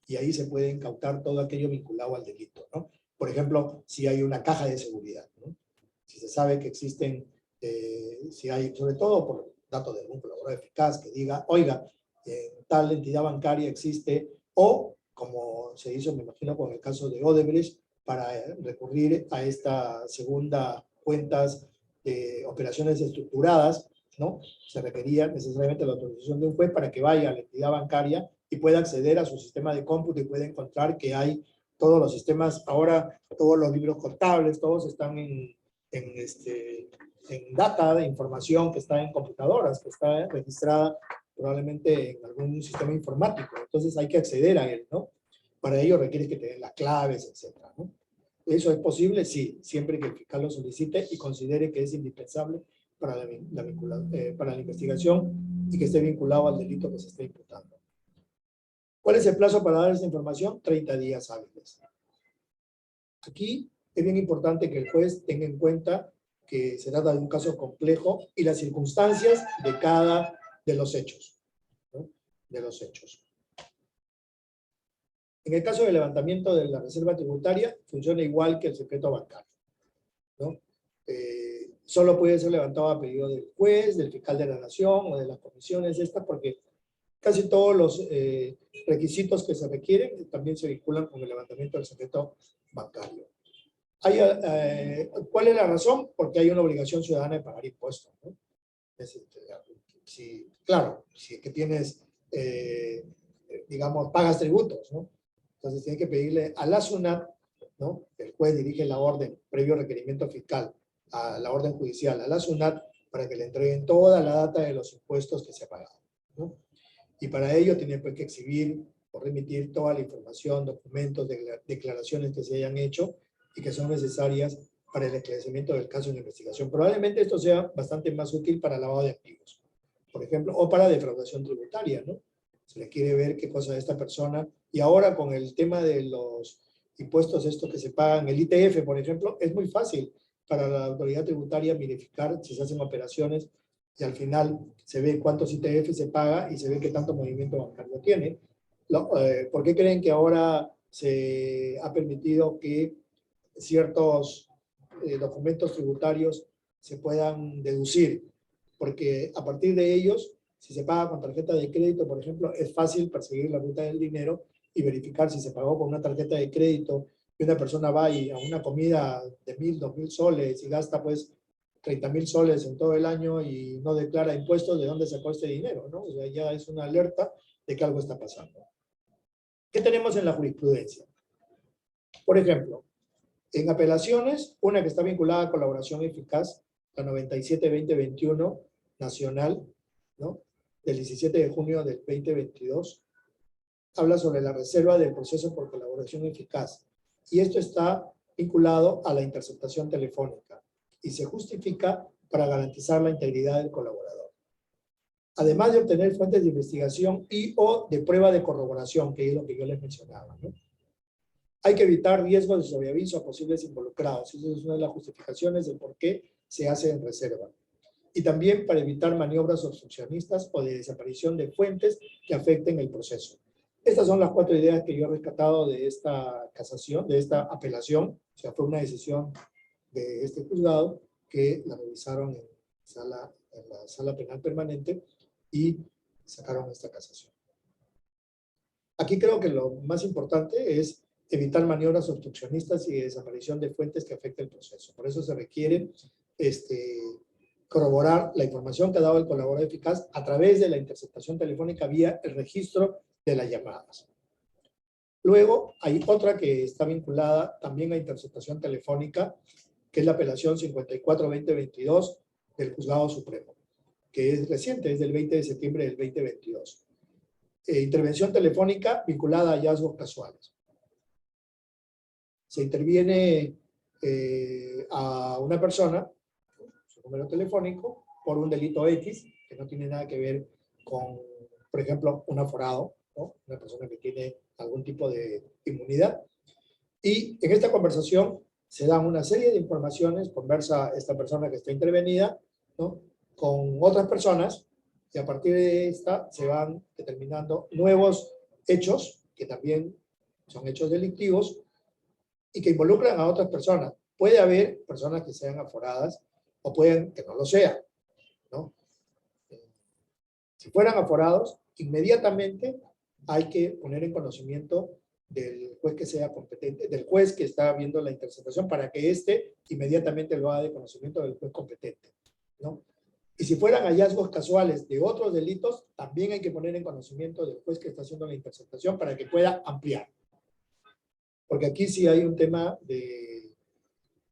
Y ahí se puede incautar todo aquello vinculado al delito, ¿no? Por ejemplo, si hay una caja de seguridad, ¿no? Si se sabe que existen, si hay, sobre todo por datos de algún colaborador eficaz que diga, oiga, tal entidad bancaria existe, o como se hizo, me imagino, con el caso de Odebrecht, para recurrir a esta segunda cuentas de operaciones estructuradas, ¿no? Se requería necesariamente la autorización de un juez para que vaya a la entidad bancaria y pueda acceder a su sistema de cómputo y pueda encontrar que hay todos los sistemas, ahora todos los libros contables, todos están en data de información que está en computadoras, que está registrada probablemente en algún sistema informático. Entonces hay que acceder a él, ¿no? Para ello requiere que te den las claves, etcétera, ¿no? ¿Eso es posible? Sí, siempre que el fiscal lo solicite y considere que es indispensable para la investigación y que esté vinculado al delito que se está imputando. ¿Cuál es el plazo para dar esta información? 30 días hábiles. Aquí es bien importante que el juez tenga en cuenta que se trata de un caso complejo y las circunstancias de cada de los hechos, ¿no? De los hechos. En el caso del levantamiento de la reserva tributaria, funciona igual que el secreto bancario, ¿no? Solo puede ser levantado a pedido del juez, del fiscal de la nación o de las comisiones estas, porque casi todos los requisitos que se requieren también se vinculan con el levantamiento del secreto bancario. ¿Cuál es la razón? Porque hay una obligación ciudadana de pagar impuestos, ¿no? Claro, si es que tienes, digamos, pagas tributos, ¿no? Entonces tiene que pedirle a la SUNAT, ¿no? El juez dirige la orden, previo requerimiento fiscal, a la orden judicial, a la SUNAT, para que le entreguen toda la data de los impuestos que se ha pagado, ¿no? Y para ello tiene pues, que exhibir o remitir toda la información, documentos, declaraciones que se hayan hecho y que son necesarias para el esclarecimiento del caso en la investigación. Probablemente esto sea bastante más útil para el lavado de activos, por ejemplo, o para defraudación tributaria, ¿no? Se le quiere ver qué cosa de esta persona. Y ahora con el tema de los impuestos estos que se pagan, el ITF, por ejemplo, es muy fácil para la autoridad tributaria verificar si se hacen operaciones y al final se ve cuántos ITF se paga y se ve qué tanto movimiento bancario tiene. ¿Por qué creen que ahora se ha permitido que ciertos documentos tributarios se puedan deducir? Porque a partir de ellos, si se paga con tarjeta de crédito, por ejemplo, es fácil perseguir la ruta del dinero y verificar si se pagó con una tarjeta de crédito y una persona va y a una comida de 1.000, 2.000 soles y gasta pues 30.000 soles en todo el año y no declara impuestos, ¿de dónde sacó este dinero? ¿No? O sea, ya es una alerta de que algo está pasando. ¿Qué tenemos en la jurisprudencia? Por ejemplo, en apelaciones, una que está vinculada a colaboración eficaz, la 97-2021 nacional, ¿no? Del 17 de junio del 2022, habla sobre la reserva del proceso por colaboración eficaz. Y esto está vinculado a la interceptación telefónica y se justifica para garantizar la integridad del colaborador. Además de obtener fuentes de investigación y o de prueba de corroboración, que es lo que yo les mencionaba, ¿no? Hay que evitar riesgos de sobreaviso a posibles involucrados. Esa es una de las justificaciones de por qué se hace en reserva. Y también para evitar maniobras obstruccionistas o de desaparición de fuentes que afecten el proceso. Estas son las 4 ideas que yo he rescatado de esta casación, de esta apelación. O sea, fue una decisión de este juzgado que la revisaron en la sala penal permanente y sacaron esta casación. Aquí creo que lo más importante es evitar maniobras obstruccionistas y desaparición de fuentes que afecten el proceso. Por eso se requiere corroborar la información que ha dado el colaborador eficaz a través de la interceptación telefónica vía el registro de las llamadas. Luego, hay otra que está vinculada también a interceptación telefónica, que es la apelación 54-2022 del Juzgado Supremo, que es reciente, es del 20 de septiembre del 2022. Intervención telefónica vinculada a hallazgos casuales. Se interviene a una persona, su número telefónico, por un delito X, que no tiene nada que ver con, por ejemplo, un aforado, ¿no? Una persona que tiene algún tipo de inmunidad. Y en esta conversación se dan una serie de informaciones, conversa esta persona que está intervenida, ¿no? Con otras personas, y a partir de esta se van determinando nuevos hechos, que también son hechos delictivos, y que involucran a otras personas. Puede haber personas que sean aforadas, o pueden que no lo sean, ¿no? Si fueran aforados, inmediatamente hay que poner en conocimiento del juez que sea competente, del juez que está viendo la interceptación, para que éste inmediatamente lo haga de conocimiento del juez competente, ¿no? Y si fueran hallazgos casuales de otros delitos, también hay que poner en conocimiento del juez que está haciendo la interceptación para que pueda ampliar. Porque aquí sí hay un tema de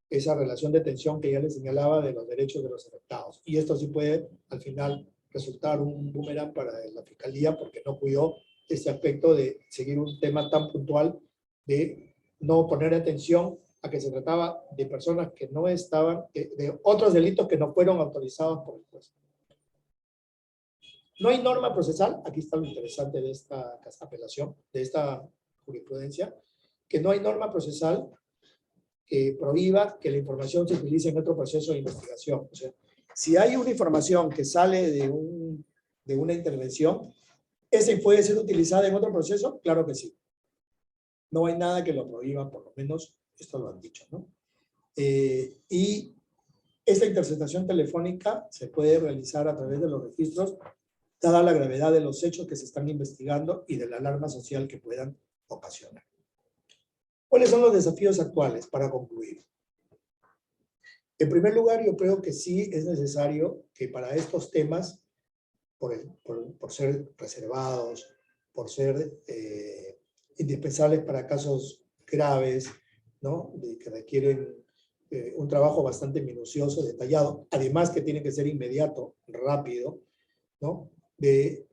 esa relación de tensión que ya les señalaba de los derechos de los afectados. Y esto sí puede, al final, resultar un boomerang para la Fiscalía porque no cuidó este aspecto de seguir un tema tan puntual de no poner atención a que se trataba de personas que no estaban, de otros delitos que no fueron autorizados por el juez. No hay norma procesal, aquí está lo interesante de esta apelación, de esta jurisprudencia, que no hay norma procesal que prohíba que la información se utilice en otro proceso de investigación. O sea, si hay una información que sale de una intervención, ¿esa puede ser utilizada en otro proceso? Claro que sí. No hay nada que lo prohíba, por lo menos esto lo han dicho, ¿no? Y esta interceptación telefónica se puede realizar a través de los registros, dada la gravedad de los hechos que se están investigando y de la alarma social que puedan ocasionar. ¿Cuáles son los desafíos actuales para concluir? En primer lugar, yo creo que sí es necesario que para estos temas, por ser reservados, por ser indispensables para casos graves, ¿no? Que requieren un trabajo bastante minucioso, detallado, además que tiene que ser inmediato, rápido, ¿no? De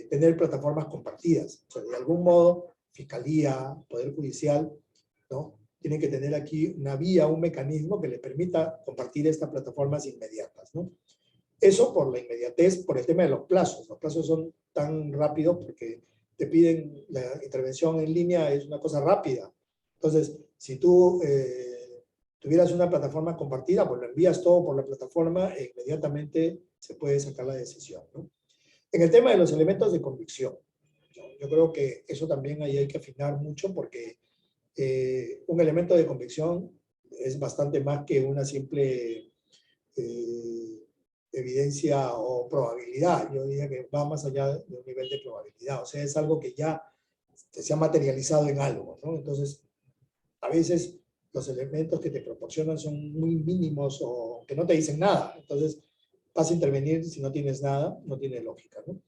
tener plataformas compartidas. O sea, de algún modo, Fiscalía, Poder Judicial, ¿no? Tienen que tener aquí una vía, un mecanismo que le permita compartir estas plataformas inmediatas, ¿no? Eso por la inmediatez, por el tema de los plazos. Los plazos son tan rápidos porque te piden la intervención en línea, es una cosa rápida. Entonces, si tú tuvieras una plataforma compartida, pues lo envías todo por la plataforma e inmediatamente se puede sacar la decisión, ¿no? En el tema de los elementos de convicción, yo creo que eso también ahí hay que afinar mucho porque un elemento de convicción es bastante más que una simple evidencia o probabilidad. Yo diría que va más allá de un nivel de probabilidad. O sea, es algo que ya se ha materializado en algo, ¿no? Entonces, a veces los elementos que te proporcionan son muy mínimos o que no te dicen nada. Entonces, vas a intervenir si no tienes nada, no tiene lógica, ¿no?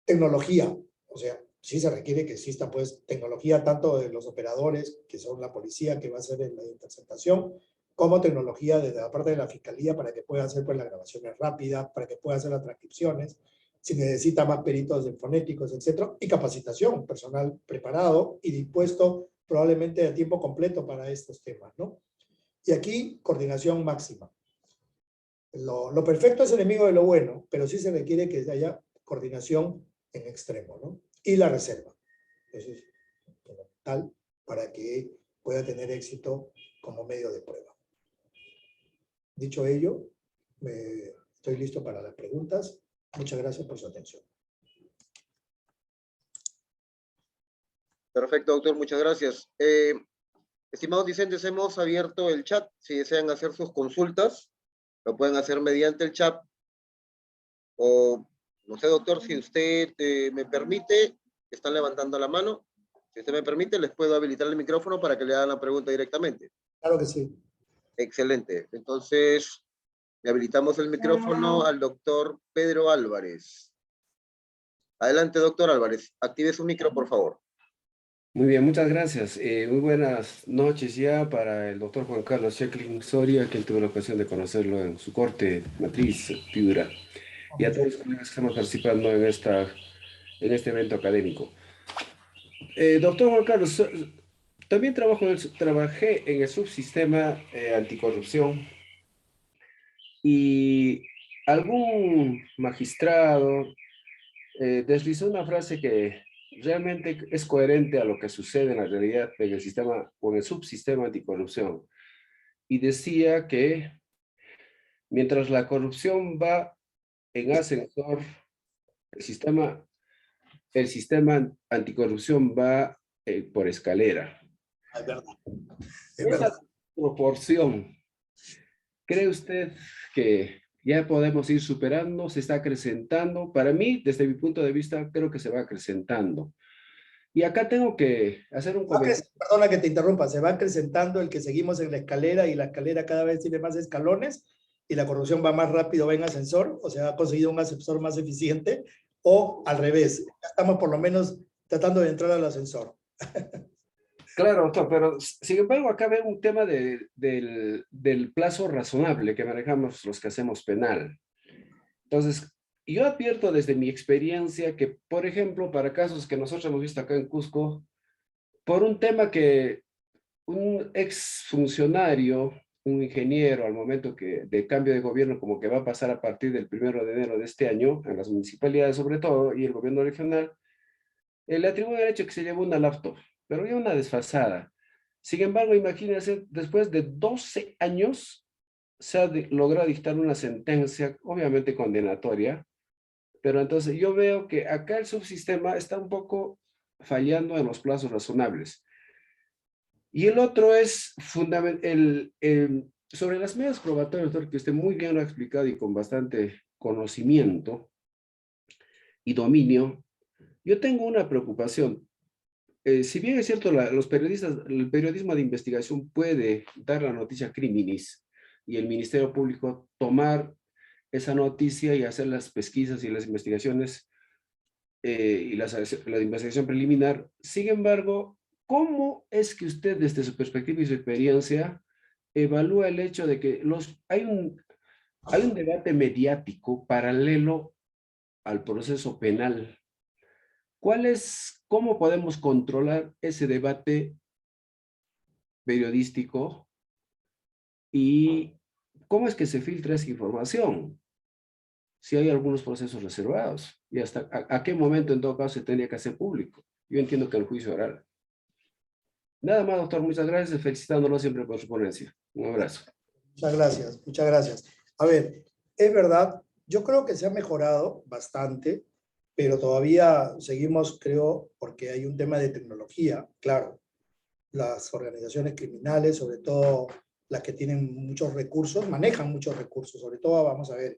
Tecnología, o sea, sí se requiere que exista pues tecnología tanto de los operadores, que son la policía que va a hacer la interceptación, como tecnología desde la parte de la fiscalía para que pueda hacer pues las grabaciones rápidas, para que pueda hacer las transcripciones, si necesita más peritos de fonéticos, etcétera, y capacitación, personal preparado y dispuesto probablemente a tiempo completo para estos temas, ¿no? Y aquí, coordinación máxima. Lo perfecto es enemigo de lo bueno, pero sí se requiere que haya coordinación en extremo, ¿no? Y la reserva. Eso es fundamental para que pueda tener éxito como medio de prueba. Dicho ello, estoy listo para las preguntas. Muchas gracias por su atención. Perfecto, doctor, muchas gracias. Estimados discentes, hemos abierto el chat. Si desean hacer sus consultas, lo pueden hacer mediante el chat. O, no sé, doctor, si usted me permite, están levantando la mano. Si usted me permite, les puedo habilitar el micrófono para que le hagan la pregunta directamente. Claro que sí. Excelente. Entonces, le habilitamos el micrófono al doctor Pedro Álvarez. Adelante, doctor Álvarez. Active su micro, por favor. Muy bien, muchas gracias. Muy buenas noches ya para el doctor Juan Carlos Shecklin Soria, quien tuve la ocasión de conocerlo en su corte matriz, Piura, y a todos los colegas que estamos participando en este evento académico. Doctor Juan Carlos, también trabajé en el subsistema anticorrupción y algún magistrado deslizó una frase que realmente es coherente a lo que sucede en la realidad en el sistema o en el subsistema anticorrupción. Y decía que mientras la corrupción va en ascensor, el sistema anticorrupción va por escalera. Es verdad. Es Esa verdad. proporción, ¿cree usted que ya podemos ir superando? ¿Se está acrecentando? Para mí, desde mi punto de vista, creo que se va acrecentando. Y acá tengo que hacer un comentario. Perdona que te interrumpa, se va acrecentando el que seguimos en la escalera y la escalera cada vez tiene más escalones y la corrupción va más rápido, va en ascensor, o sea, ha conseguido un ascensor más eficiente, o al revés, ya estamos por lo menos tratando de entrar al ascensor. Claro, doctor, pero sin embargo acá veo un tema del plazo razonable que manejamos los que hacemos penal. Entonces, yo advierto desde mi experiencia que, por ejemplo, para casos que nosotros hemos visto acá en Cusco, por un tema que un exfuncionario, un ingeniero, al momento de cambio de gobierno, como que va a pasar a partir del 1 de enero de este año, en las municipalidades sobre todo, y el gobierno regional, le atribuye el hecho que se llevó una laptop, pero ya una desfasada. Sin embargo, imagínense, después de 12 años se ha logrado dictar una sentencia, obviamente condenatoria, pero entonces yo veo que acá el subsistema está un poco fallando en los plazos razonables. Y el otro es fundamental, sobre las medidas probatorias, doctor, que usted muy bien lo ha explicado y con bastante conocimiento y dominio. Yo tengo una preocupación. Si bien es cierto, los periodistas, el periodismo de investigación puede dar la noticia criminis y el Ministerio Público tomar esa noticia y hacer las pesquisas y las investigaciones y la investigación preliminar. Sin embargo, ¿cómo es que usted desde su perspectiva y su experiencia evalúa el hecho de que hay un debate mediático paralelo al proceso penal? ¿Cómo podemos controlar ese debate periodístico y cómo es que se filtra esa información? si hay algunos procesos reservados y hasta a qué momento en todo caso se tendría que hacer público. Yo entiendo que el juicio oral. Nada más, doctor, muchas gracias, felicitándolo siempre por su ponencia. Un abrazo. Muchas gracias, muchas gracias. A ver, es verdad, yo creo que se ha mejorado bastante, pero todavía seguimos, creo, porque hay un tema de tecnología, claro. Las organizaciones criminales, sobre todo las que tienen muchos recursos, manejan muchos recursos, sobre todo, vamos a ver,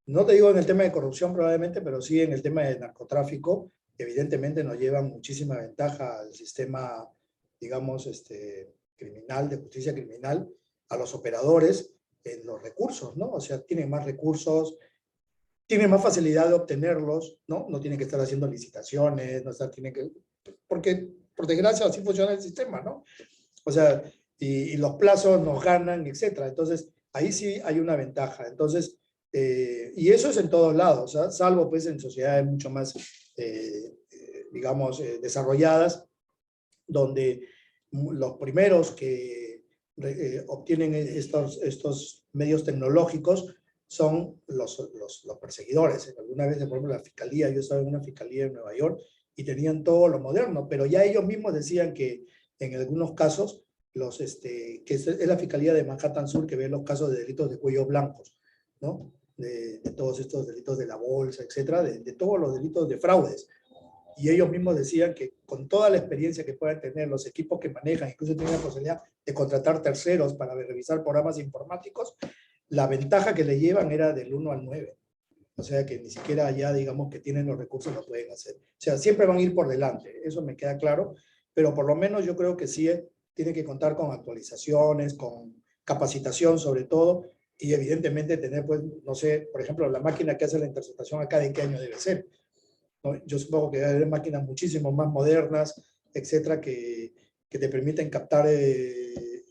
no te digo en el tema de corrupción probablemente, pero sí en el tema de narcotráfico, evidentemente nos llevan muchísima ventaja al sistema, digamos, criminal, de justicia criminal, a los operadores en los recursos, ¿no? O sea, tienen más recursos, tienen más facilidad de obtenerlos, ¿no? No tienen que estar haciendo licitaciones, no tienen que... Porque, por desgracia, así funciona el sistema, ¿no? O sea, y los plazos nos ganan, etcétera. Entonces, ahí sí hay una ventaja. Entonces, y eso es en todos lados, ¿sabes? Salvo pues en sociedades mucho más, digamos, desarrolladas, donde los primeros que obtienen estos medios tecnológicos son los perseguidores. Alguna vez, por ejemplo, la fiscalía, yo estaba en una fiscalía en Nueva York y tenían todo lo moderno, pero ya ellos mismos decían que en algunos casos, que es la fiscalía de Manhattan Sur que ve los casos de delitos de cuello blancos, ¿no? De todos estos delitos de la bolsa, etcétera, de todos los delitos de fraudes. Y ellos mismos decían que con toda la experiencia que puedan tener los equipos que manejan, incluso tienen la posibilidad de contratar terceros para revisar programas informáticos, la ventaja que le llevan era del 1 al 9. O sea que ni siquiera ya, digamos, que tienen los recursos lo pueden hacer. O sea, siempre van a ir por delante, eso me queda claro, pero por lo menos yo creo que sí tiene que contar con actualizaciones, con capacitación sobre todo, y evidentemente tener, pues, no sé, por ejemplo, la máquina que hace la interceptación acá, ¿de qué año debe ser? ¿No? Yo supongo que debe haber máquinas muchísimo más modernas, etcétera, que te permiten captar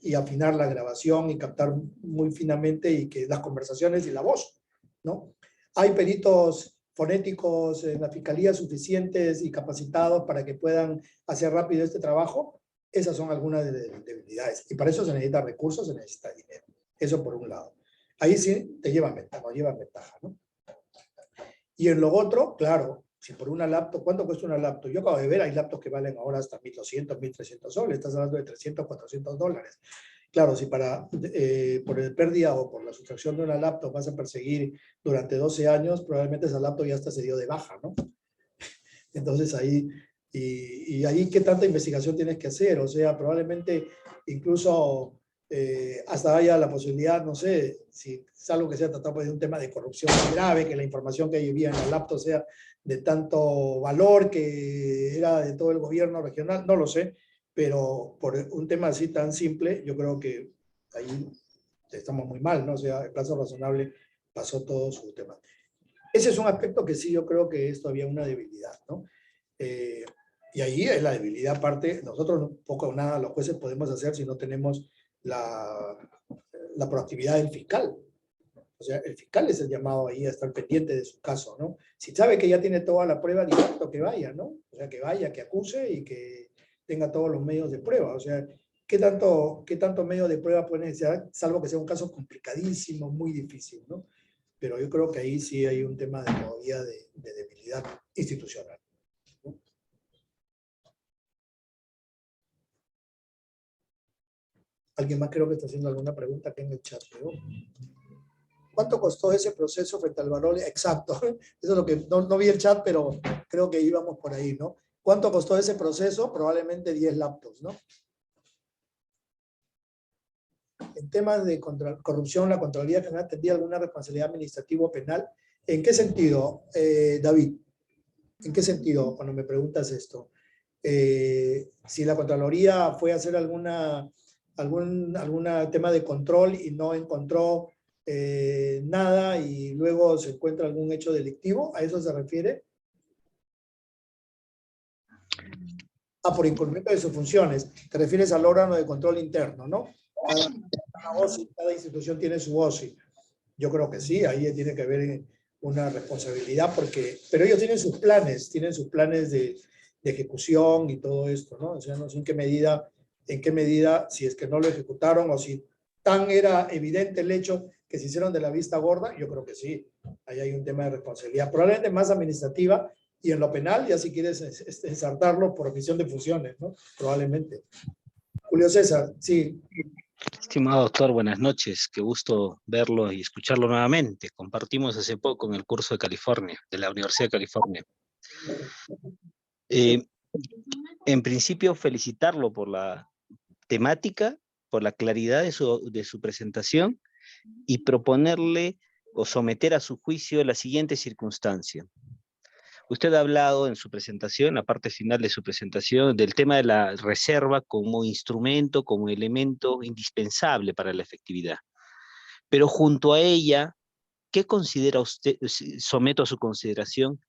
y afinar la grabación y captar muy finamente y que las conversaciones y la voz, ¿no? Hay peritos fonéticos en la fiscalía suficientes y capacitados para que puedan hacer rápido este trabajo. Esas son algunas de las debilidades. Y para eso se necesita recursos, se necesita dinero. Eso por un lado. Ahí sí te llevan ventaja, nos llevan ventaja, ¿no? Y en lo otro, claro, si por una laptop, ¿cuánto cuesta una laptop? Yo acabo de ver, hay laptops que valen ahora hasta 1.200, 1.300 soles, estás hablando de 300, 400 dólares. Claro, si por el pérdida o por la sustracción de una laptop vas a perseguir durante 12 años, probablemente esa laptop ya hasta se dio de baja, ¿no? Entonces ahí, y ahí qué tanta investigación tienes que hacer, o sea, probablemente incluso hasta haya la posibilidad, no sé, si es algo que sea tratado de un tema de corrupción grave, que la información que había en la laptop sea de tanto valor que era de todo el gobierno regional, no lo sé, pero por un tema así tan simple, yo creo que ahí estamos muy mal, ¿no? O sea, el plazo razonable pasó todo su tema. Ese es un aspecto que sí yo creo que es todavía una debilidad, ¿no? Y ahí es la debilidad aparte, nosotros poco o nada los jueces podemos hacer si no tenemos la proactividad del fiscal. O sea, el fiscal es el llamado ahí a estar pendiente de su caso, ¿no? Si sabe que ya tiene toda la prueba, directo que vaya, ¿no? O sea, que vaya, que acuse y que tenga todos los medios de prueba. O sea, ¿qué tanto medio de prueba puede necesitar? Salvo que sea un caso complicadísimo, muy difícil, ¿no? Pero yo creo que ahí sí hay un tema de todavía de debilidad institucional, ¿no? Alguien más creo que está haciendo alguna pregunta aquí en el chat, ¿no? ¿Cuánto costó ese proceso frente al valor? Exacto, eso es lo que no vi el chat, pero creo que íbamos por ahí, ¿no? ¿Cuánto costó ese proceso? Probablemente 10 laptops, ¿no? En temas de corrupción, la Contraloría General tendría alguna responsabilidad administrativa o penal. ¿En qué sentido, David? ¿En qué sentido cuando me preguntas esto? Si la Contraloría fue a hacer algún tema de control y no encontró nada y luego se encuentra algún hecho delictivo, ¿a eso se refiere? Por incumplimiento de sus funciones. Te refieres al órgano de control interno, ¿no? Cada institución tiene su OSI. Yo creo que sí, ahí tiene que haber una responsabilidad, pero ellos tienen sus planes de ejecución y todo esto, ¿no? O sea, no sé en qué medida, si es que no lo ejecutaron o si tan era evidente el hecho que se hicieron de la vista gorda, yo creo que sí, ahí hay un tema de responsabilidad, probablemente más administrativa, y en lo penal ya si quieres ensartarlo por omisión de funciones, ¿no? Probablemente. Julio César, sí. Estimado doctor, buenas noches. Qué gusto verlo y escucharlo nuevamente. Compartimos hace poco en el curso de California, de la Universidad de California. En principio, felicitarlo por la temática, por la claridad de su presentación y proponerle o someter a su juicio la siguiente circunstancia. Usted ha hablado en su presentación, en la parte final de su presentación, del tema de la reserva como instrumento, como elemento indispensable para la efectividad. Pero junto a ella, ¿qué considera usted, someto a su consideración,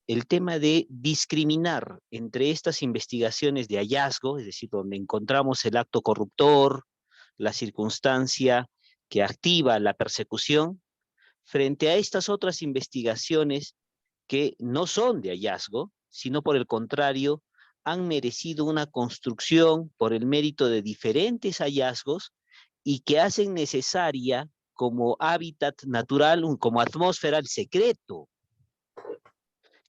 el tema de discriminar entre estas investigaciones de hallazgo, es decir, donde encontramos el acto corruptor, la circunstancia que activa la persecución, frente a estas otras investigaciones que no son de hallazgo, sino por el contrario, han merecido una construcción por el mérito de diferentes hallazgos y que hacen necesaria como hábitat natural, como atmósfera, el secreto?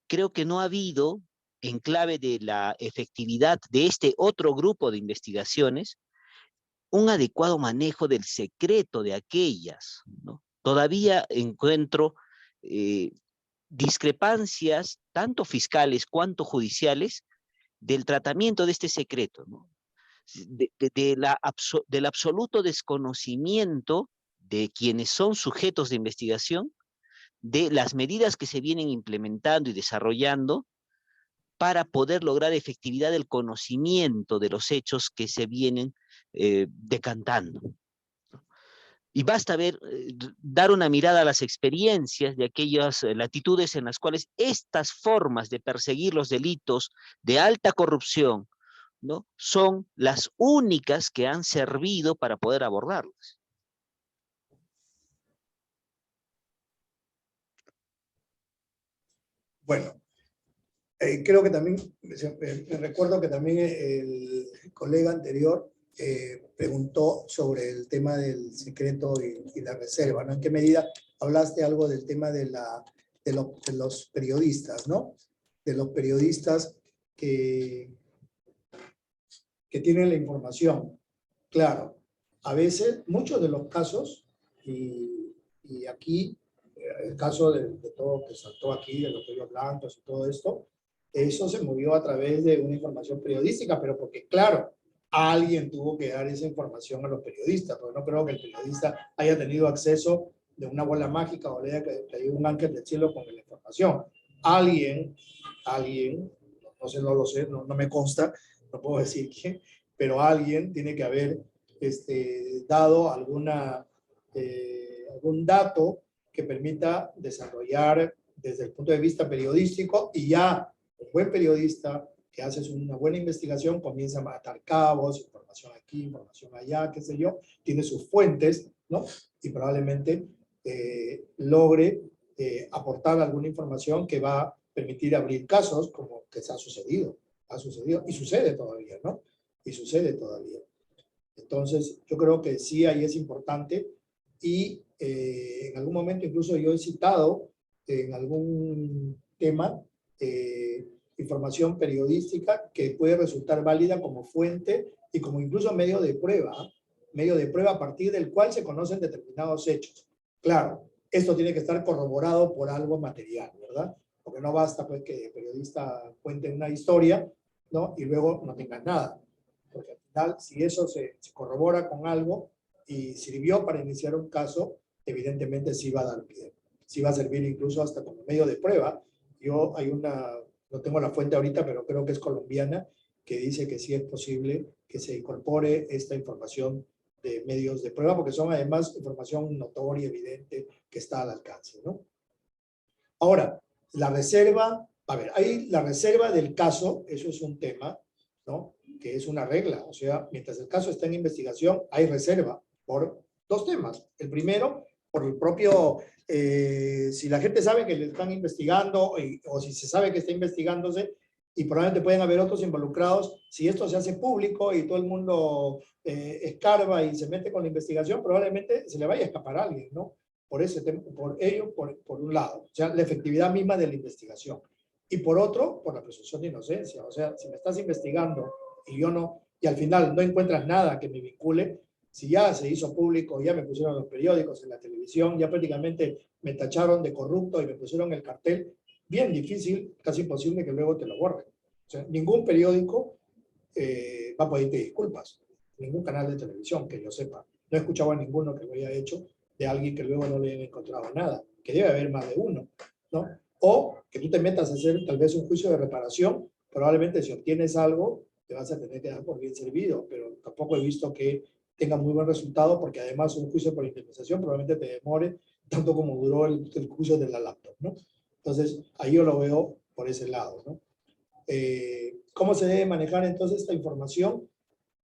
Creo que no ha habido, en clave de la efectividad de este otro grupo de investigaciones, un adecuado manejo del secreto de aquellas, ¿no? Todavía encuentro discrepancias, tanto fiscales cuanto judiciales, del tratamiento de este secreto, ¿no? Del absoluto desconocimiento de quienes son sujetos de investigación, de las medidas que se vienen implementando y desarrollando para poder lograr efectividad del conocimiento de los hechos que se vienen decantando. Y basta dar una mirada a las experiencias de aquellas latitudes en las cuales estas formas de perseguir los delitos de alta corrupción, ¿no?, son las únicas que han servido para poder abordarlas. Bueno, creo que también, me recuerdo que también el colega anterior preguntó sobre el tema del secreto y la reserva, ¿no? ¿En qué medida hablaste algo del tema de los periodistas, ¿no? De los periodistas que tienen la información. Claro, a veces, muchos de los casos, y aquí, el caso de todo que saltó aquí, de los cuellos blancos y todo esto, eso se movió a través de una información periodística, pero porque, claro, alguien tuvo que dar esa información a los periodistas, porque no creo que el periodista haya tenido acceso de una bola mágica o le haya caído un ángel del cielo con la información. Alguien, no sé, no lo sé, no me consta, no puedo decir quién, pero alguien tiene que haber dado algún dato que permita desarrollar desde el punto de vista periodístico, y ya un buen periodista que hace una buena investigación comienza a atar cabos, información aquí, información allá, qué sé yo, tiene sus fuentes, ¿no? Y probablemente logre aportar alguna información que va a permitir abrir casos como que ha sucedido y sucede todavía, ¿no? Y sucede todavía. Entonces, yo creo que sí, ahí es importante, y en algún momento incluso yo he citado en algún tema información periodística que puede resultar válida como fuente y como incluso medio de prueba a partir del cual se conocen determinados hechos. Claro, esto tiene que estar corroborado por algo material, ¿verdad? Porque no basta pues que el periodista cuente una historia, ¿no?, y luego no tenga nada. Porque al final, si eso se corrobora con algo y sirvió para iniciar un caso, evidentemente sí va a dar pie. Sí va a servir incluso hasta como medio de prueba. No tengo la fuente ahorita, pero creo que es colombiana, que dice que sí es posible que se incorpore esta información de medios de prueba, porque son además información notoria, evidente, que está al alcance, ¿no? Ahora, la reserva, a ver, hay la reserva del caso, eso es un tema, ¿no?, que es una regla. O sea, mientras el caso está en investigación, hay reserva por dos temas. El primero, por el propio, si la gente sabe que le están investigando o si se sabe que está investigándose, y probablemente pueden haber otros involucrados. Si esto se hace público y todo el mundo escarba y se mete con la investigación, probablemente se le vaya a escapar a alguien, ¿no? Por un lado, o sea, la efectividad misma de la investigación. Y por otro, por la presunción de inocencia. O sea, si me estás investigando y al final no encuentras nada que me vincule, si ya se hizo público, ya me pusieron en los periódicos, en la televisión, ya prácticamente me tacharon de corrupto y me pusieron el cartel, bien difícil, casi imposible que luego te lo borren. O sea, ningún periódico va a pedirte disculpas, ningún canal de televisión que yo sepa. No he escuchado a ninguno que lo haya hecho de alguien que luego no le haya encontrado nada, que debe haber más de uno, ¿no? O que tú te metas a hacer tal vez un juicio de reparación, probablemente si obtienes algo, te vas a tener que dar por bien servido, pero tampoco he visto que tenga muy buen resultado, porque además un juicio por indemnización probablemente te demore tanto como duró el juicio de la laptop, ¿no? Entonces, ahí yo lo veo por ese lado, ¿no? ¿Cómo se debe manejar entonces esta información?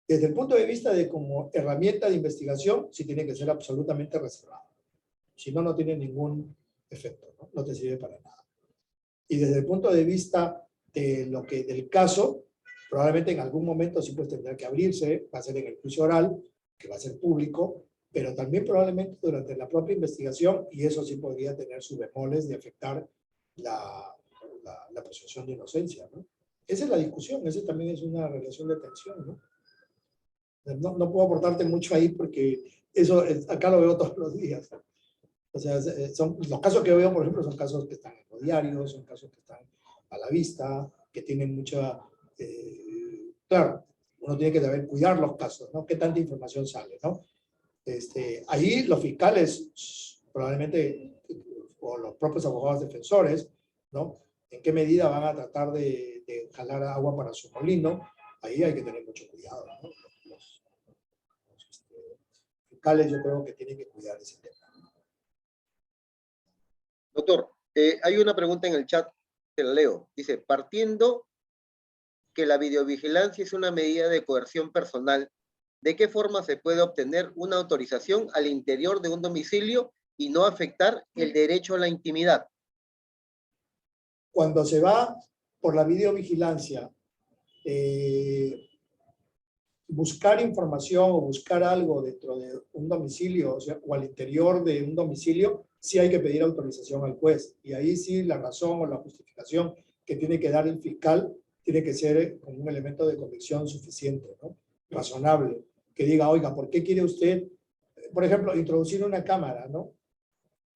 Desde el punto de vista de como herramienta de investigación, sí tiene que ser absolutamente reservado. Si no, no tiene ningún efecto, ¿no? No te sirve para nada. Y desde el punto de vista de del caso, probablemente en algún momento sí pues tendrá que abrirse, va a ser en el juicio oral, que va a ser público, pero también probablemente durante la propia investigación, y eso sí podría tener sus bemoles de afectar la presunción de inocencia, ¿no? Esa es la discusión, esa también es una relación de tensión, ¿no? No puedo aportarte mucho ahí porque eso acá lo veo todos los días. O sea, los casos que veo, por ejemplo, son casos que están en los diarios, son casos que están a la vista, que tienen mucha... claro, uno tiene que saber cuidar los casos, ¿no? ¿Qué tanta información sale, ¿no? Ahí los fiscales, probablemente, o los propios abogados defensores, ¿no? ¿En qué medida van a tratar de jalar agua para su molino? Ahí hay que tener mucho cuidado, ¿no? Los fiscales yo creo que tienen que cuidar ese tema. Doctor, hay una pregunta en el chat, te la leo. Dice, partiendo que la videovigilancia es una medida de coerción personal, ¿de qué forma se puede obtener una autorización al interior de un domicilio y no afectar el derecho a la intimidad? Cuando se va por la videovigilancia, buscar información o buscar algo dentro de un domicilio, o sea, o al interior de un domicilio, sí hay que pedir autorización al juez. Y ahí sí la razón o la justificación que tiene que dar el fiscal tiene que ser con un elemento de convicción suficiente, ¿no? Razonable. Que diga, oiga, ¿por qué quiere usted, por ejemplo, introducir una cámara, ¿no?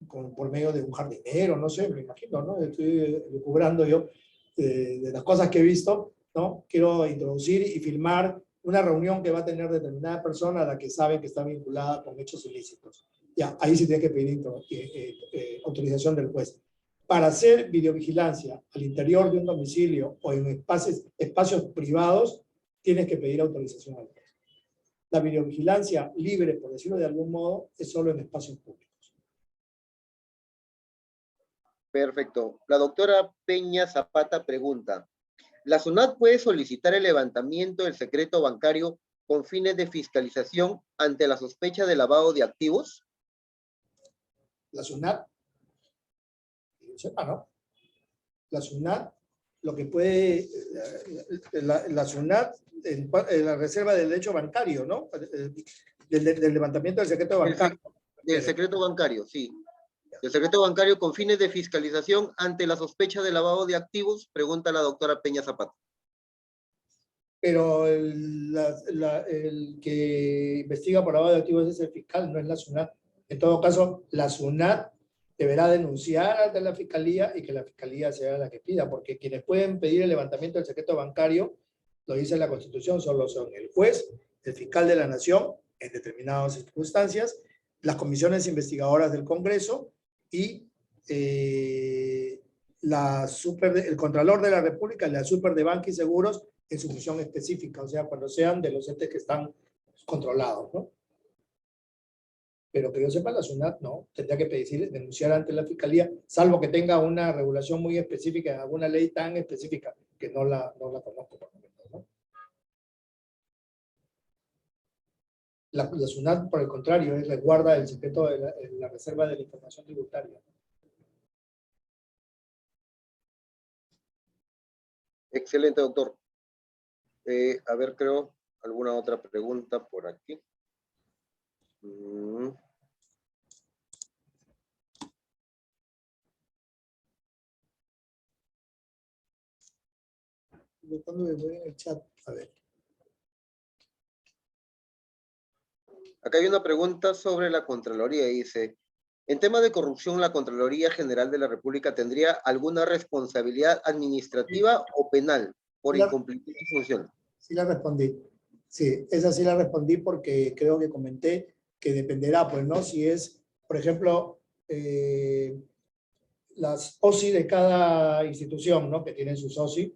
Por medio de un jardinero, no sé, me imagino, ¿no? Estoy lucubrando yo de las cosas que he visto, ¿no? Quiero introducir y filmar una reunión que va a tener determinada persona a la que saben que está vinculada con hechos ilícitos. Ya, ahí sí tiene que pedir autorización del juez. Para hacer videovigilancia al interior de un domicilio o en espacios privados, tienes que pedir autorización al juez. La videovigilancia libre, por decirlo de algún modo, es solo en espacios públicos. Perfecto. La doctora Peña Zapata pregunta, ¿la SUNAT puede solicitar el levantamiento del secreto bancario con fines de fiscalización ante la sospecha de lavado de activos? La SUNAT, que yo sepa, ¿no? La SUNAT, lo que puede, la SUNAT, en la reserva del derecho bancario, ¿no? Del levantamiento del secreto bancario. Del secreto bancario, sí. El secreto bancario con fines de fiscalización ante la sospecha de lavado de activos, pregunta la doctora Peña Zapata. Pero el que investiga por lavado de activos es el fiscal, no es la SUNAT. En todo caso, la SUNAT deberá denunciar ante la fiscalía y que la fiscalía sea la que pida, porque quienes pueden pedir el levantamiento del secreto bancario, lo dice la Constitución, solo son el juez, el fiscal de la Nación, en determinadas circunstancias, las comisiones investigadoras del Congreso y el Contralor de la República y la Super de Banca y Seguros en su función específica, o sea, cuando sean de los entes que están controlados, ¿no? Pero que yo sepa, la SUNAT no, tendría que denunciar ante la fiscalía, salvo que tenga una regulación muy específica, alguna ley tan específica, que no la conozco por el momento, ¿no? La SUNAT, por el contrario, resguarda el secreto de la reserva de la información tributaria. Excelente, doctor. A ver, creo, alguna otra pregunta por aquí. Cuando me voy en el chat, a ver. Acá hay una pregunta sobre la Contraloría. Dice, en tema de corrupción, ¿la Contraloría General de la República tendría alguna responsabilidad administrativa o penal por incumplimiento de funciones? Sí la respondí. Sí, esa sí la respondí porque creo que comenté que dependerá, pues, ¿no? Si es, por ejemplo, las OSI de cada institución, ¿no? Que tienen sus OSI,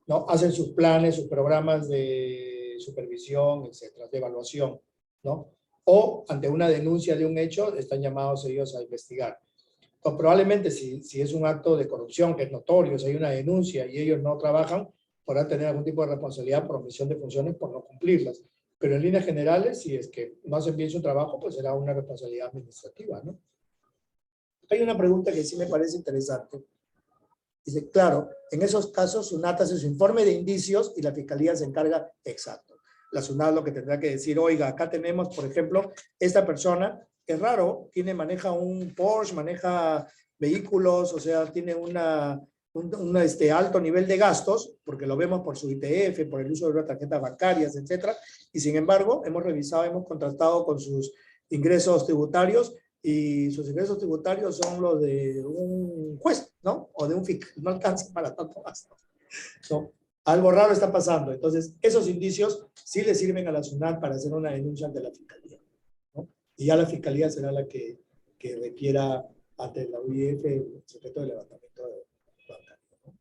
¿no? Hacen sus planes, sus programas de supervisión, etcétera, de evaluación, ¿no? O ante una denuncia de un hecho, están llamados ellos a investigar. Entonces, probablemente si es un acto de corrupción que es notorio, si hay una denuncia y ellos no trabajan, podrán tener algún tipo de responsabilidad por omisión de funciones por no cumplirlas. Pero en líneas generales, si es que no hacen bien su trabajo, pues será una responsabilidad administrativa, ¿no? Hay una pregunta que sí me parece interesante. Dice, claro, en esos casos SUNAT hace su informe de indicios y la Fiscalía se encarga, exacto. La SUNAT lo que tendrá que decir, oiga, acá tenemos, por ejemplo, esta persona, es raro, maneja un Porsche, maneja vehículos, o sea, tiene un alto nivel de gastos, porque lo vemos por su ITF, por el uso de las tarjetas bancarias, etcétera, y sin embargo, hemos revisado, hemos contrastado con sus ingresos tributarios, y sus ingresos tributarios son los de un juez, ¿no? O de un FIC, no alcanza para tanto gasto. ¿No? Algo raro está pasando. Entonces, esos indicios sí le sirven a la SUNAT para hacer una denuncia ante la Fiscalía, ¿no? Y ya la Fiscalía será la que requiera ante la UIF el secreto de levantamiento bancario, ¿no?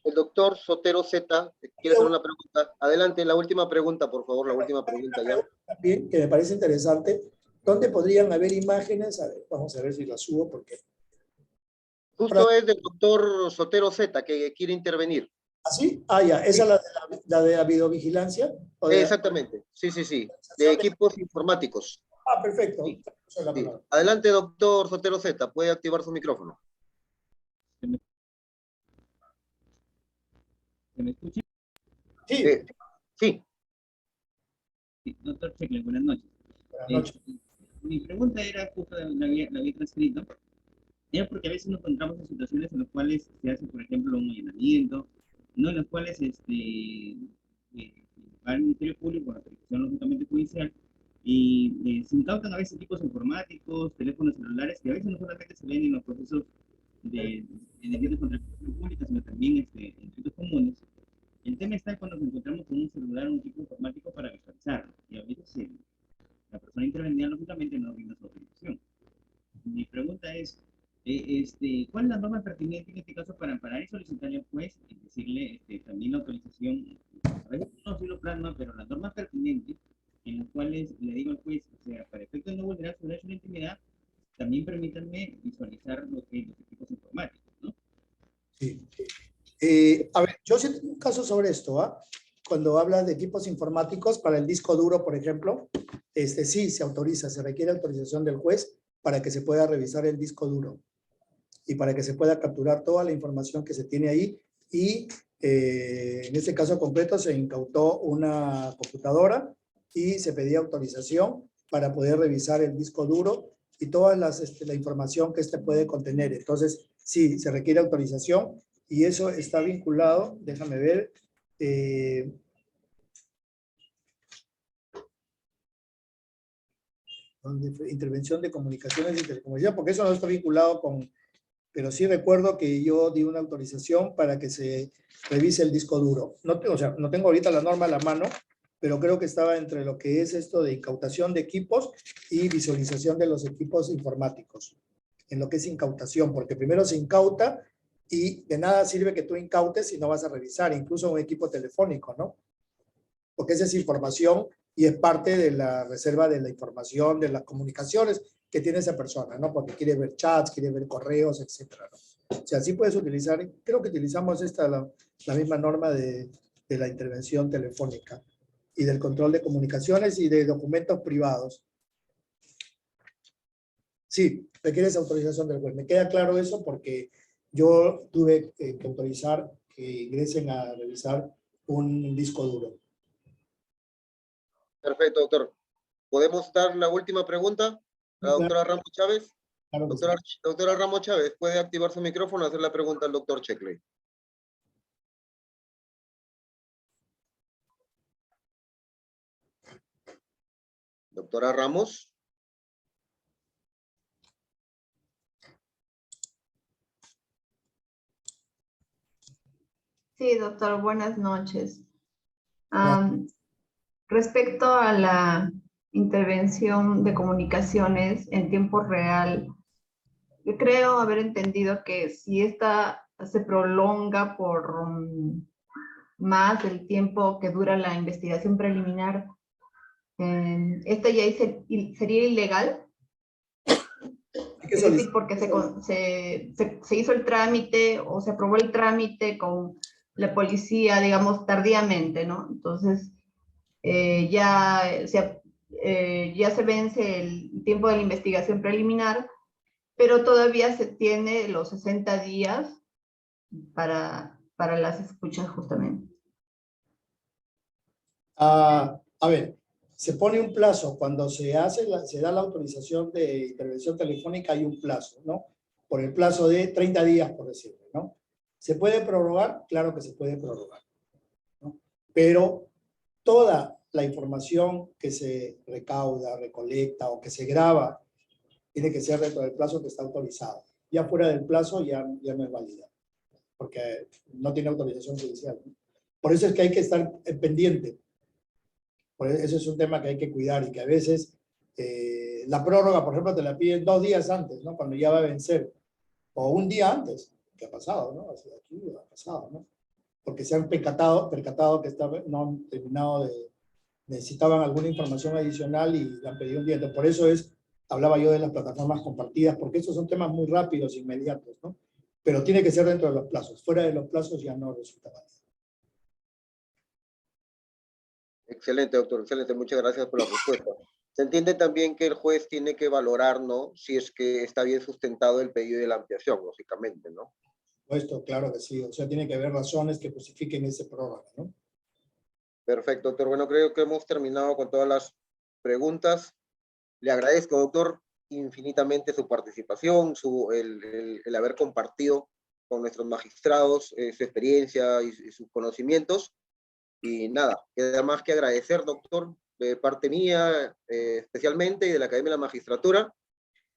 El doctor Sotero Z quiere hacer una pregunta. Adelante, la última pregunta, por favor, la última pregunta ya. También, que me parece interesante, ¿dónde podrían haber imágenes? A ver, vamos a ver si las subo porque... Justo es del doctor Sotero Z que quiere intervenir. ¿Así? Ah, ya, esa es la de la videovigilancia. Exactamente, sí, sí, sí, de equipos informáticos. Ah, perfecto. Sí. Sí. Adelante, doctor Sotero Z, puede activar su micrófono. ¿Se me escucha? Sí. Sí. Sí, doctor Checle, buenas noches. Buenas noches. Mi pregunta era, justo la había transcrito, era porque a veces nos encontramos en situaciones en las cuales se hace, por ejemplo, un allanamiento, no en las cuales va al Ministerio Público con la petición lógicamente judicial y se incautan a veces equipos informáticos, teléfonos celulares, que a veces no solamente se ven en los procesos de delitos contra la administración pública, sino también en delitos comunes. El tema está cuando nos encontramos con un celular o un equipo informático para visualizarlo, y a veces la persona intervenida lógicamente no brinda su autorización. Mi pregunta es, ¿cuál es la norma pertinente en este caso para amparar y solicitarle al juez y decirle también la autorización? A veces no se lo plasma, pero la norma pertinente en las cuales le digo al juez, o sea, para efecto de no vulnerar su derecho a la intimidad, también permítanme visualizar los equipos informáticos, ¿no? Sí. A ver, yo sí tengo un caso sobre esto, ¿ah? Cuando hablas de equipos informáticos para el disco duro, por ejemplo, sí se autoriza, se requiere autorización del juez para que se pueda revisar el disco duro y para que se pueda capturar toda la información que se tiene ahí y en este caso concreto se incautó una computadora y se pedía autorización para poder revisar el disco duro y toda la información que puede contener. Entonces, sí, se requiere autorización y eso está vinculado, déjame ver, intervención de comunicaciones y telecomunicaciones, porque eso no está vinculado con, pero sí recuerdo que yo di una autorización para que se revise el disco duro. No, o sea, no tengo ahorita la norma a la mano, pero creo que estaba entre lo que es esto de incautación de equipos y visualización de los equipos informáticos, en lo que es incautación, porque primero se incauta y de nada sirve que tú incautes si no vas a revisar, incluso un equipo telefónico, ¿no? Porque esa es información y es parte de la reserva de la información, de las comunicaciones que tiene esa persona, ¿no? Porque quiere ver chats, quiere ver correos, etcétera, ¿no? O sea, sí puedes utilizar, creo que utilizamos la misma norma de la intervención telefónica y del control de comunicaciones y de documentos privados. Sí, requieres autorización del juez. Me queda claro eso porque yo tuve que autorizar ingresen a revisar un disco duro. Perfecto, doctor. ¿Podemos dar la última pregunta a la doctora Ramos Chávez? Claro que sí. Doctora Ramos Chávez, ¿puede activar su micrófono y hacer la pregunta al doctor Checkley? Doctora Ramos. Sí, doctor, buenas noches. Respecto a la intervención de comunicaciones en tiempo real, yo creo haber entendido que si esta se prolonga por más del tiempo que dura la investigación preliminar, ¿esta ya sería ilegal? Es decir, porque se hizo el trámite o se aprobó el trámite con la policía, digamos, tardíamente, ¿no? Entonces, ya se vence el tiempo de la investigación preliminar, pero todavía se tiene los 60 días para las escuchas justamente. A ver, se pone un plazo. Cuando se da la autorización de intervención telefónica, hay un plazo, ¿no? Por el plazo de 30 días, por decirlo, ¿no? ¿Se puede prorrogar? Claro que se puede prorrogar, ¿no? Pero toda la información que se recauda, recolecta o que se graba tiene que ser dentro del plazo que está autorizado. Ya fuera del plazo ya no es válida, porque no tiene autorización judicial, ¿no? Por eso es que hay que estar pendiente. Por eso es un tema que hay que cuidar y que a veces la prórroga, por ejemplo, te la piden 2 días antes, ¿no? Cuando ya va a vencer. O un día antes, que ha pasado, ¿no? Así, aquí ha pasado, ¿no? Porque se han percatado que no han terminado necesitaban alguna información adicional y le han pedido un día. Entonces, por eso hablaba yo de las plataformas compartidas, porque estos son temas muy rápidos, inmediatos, ¿no? Pero tiene que ser dentro de los plazos. Fuera de los plazos ya no resulta válido. Excelente, doctor, excelente. Muchas gracias por la respuesta. Se entiende también que el juez tiene que valorar, ¿no? Si es que está bien sustentado el pedido de la ampliación, lógicamente, ¿no? Esto, claro que sí. O sea, tiene que haber razones que justifiquen ese prórroga, ¿no? Perfecto, doctor. Bueno, creo que hemos terminado con todas las preguntas. Le agradezco, doctor, infinitamente su participación, el haber compartido con nuestros magistrados su experiencia y sus conocimientos. Y nada, queda más que agradecer, doctor, de parte mía especialmente y de la Academia de la Magistratura.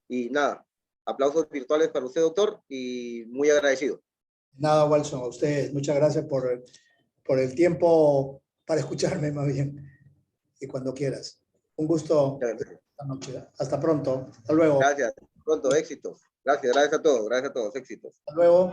Y nada, aplausos virtuales para usted, doctor, y muy agradecido. Nada, Walson, a ustedes. Muchas gracias por el tiempo para escucharme, más bien. Y cuando quieras. Un gusto esta noche. Hasta pronto. Hasta luego. Gracias. Pronto, éxitos. Gracias a todos, éxitos. Hasta luego.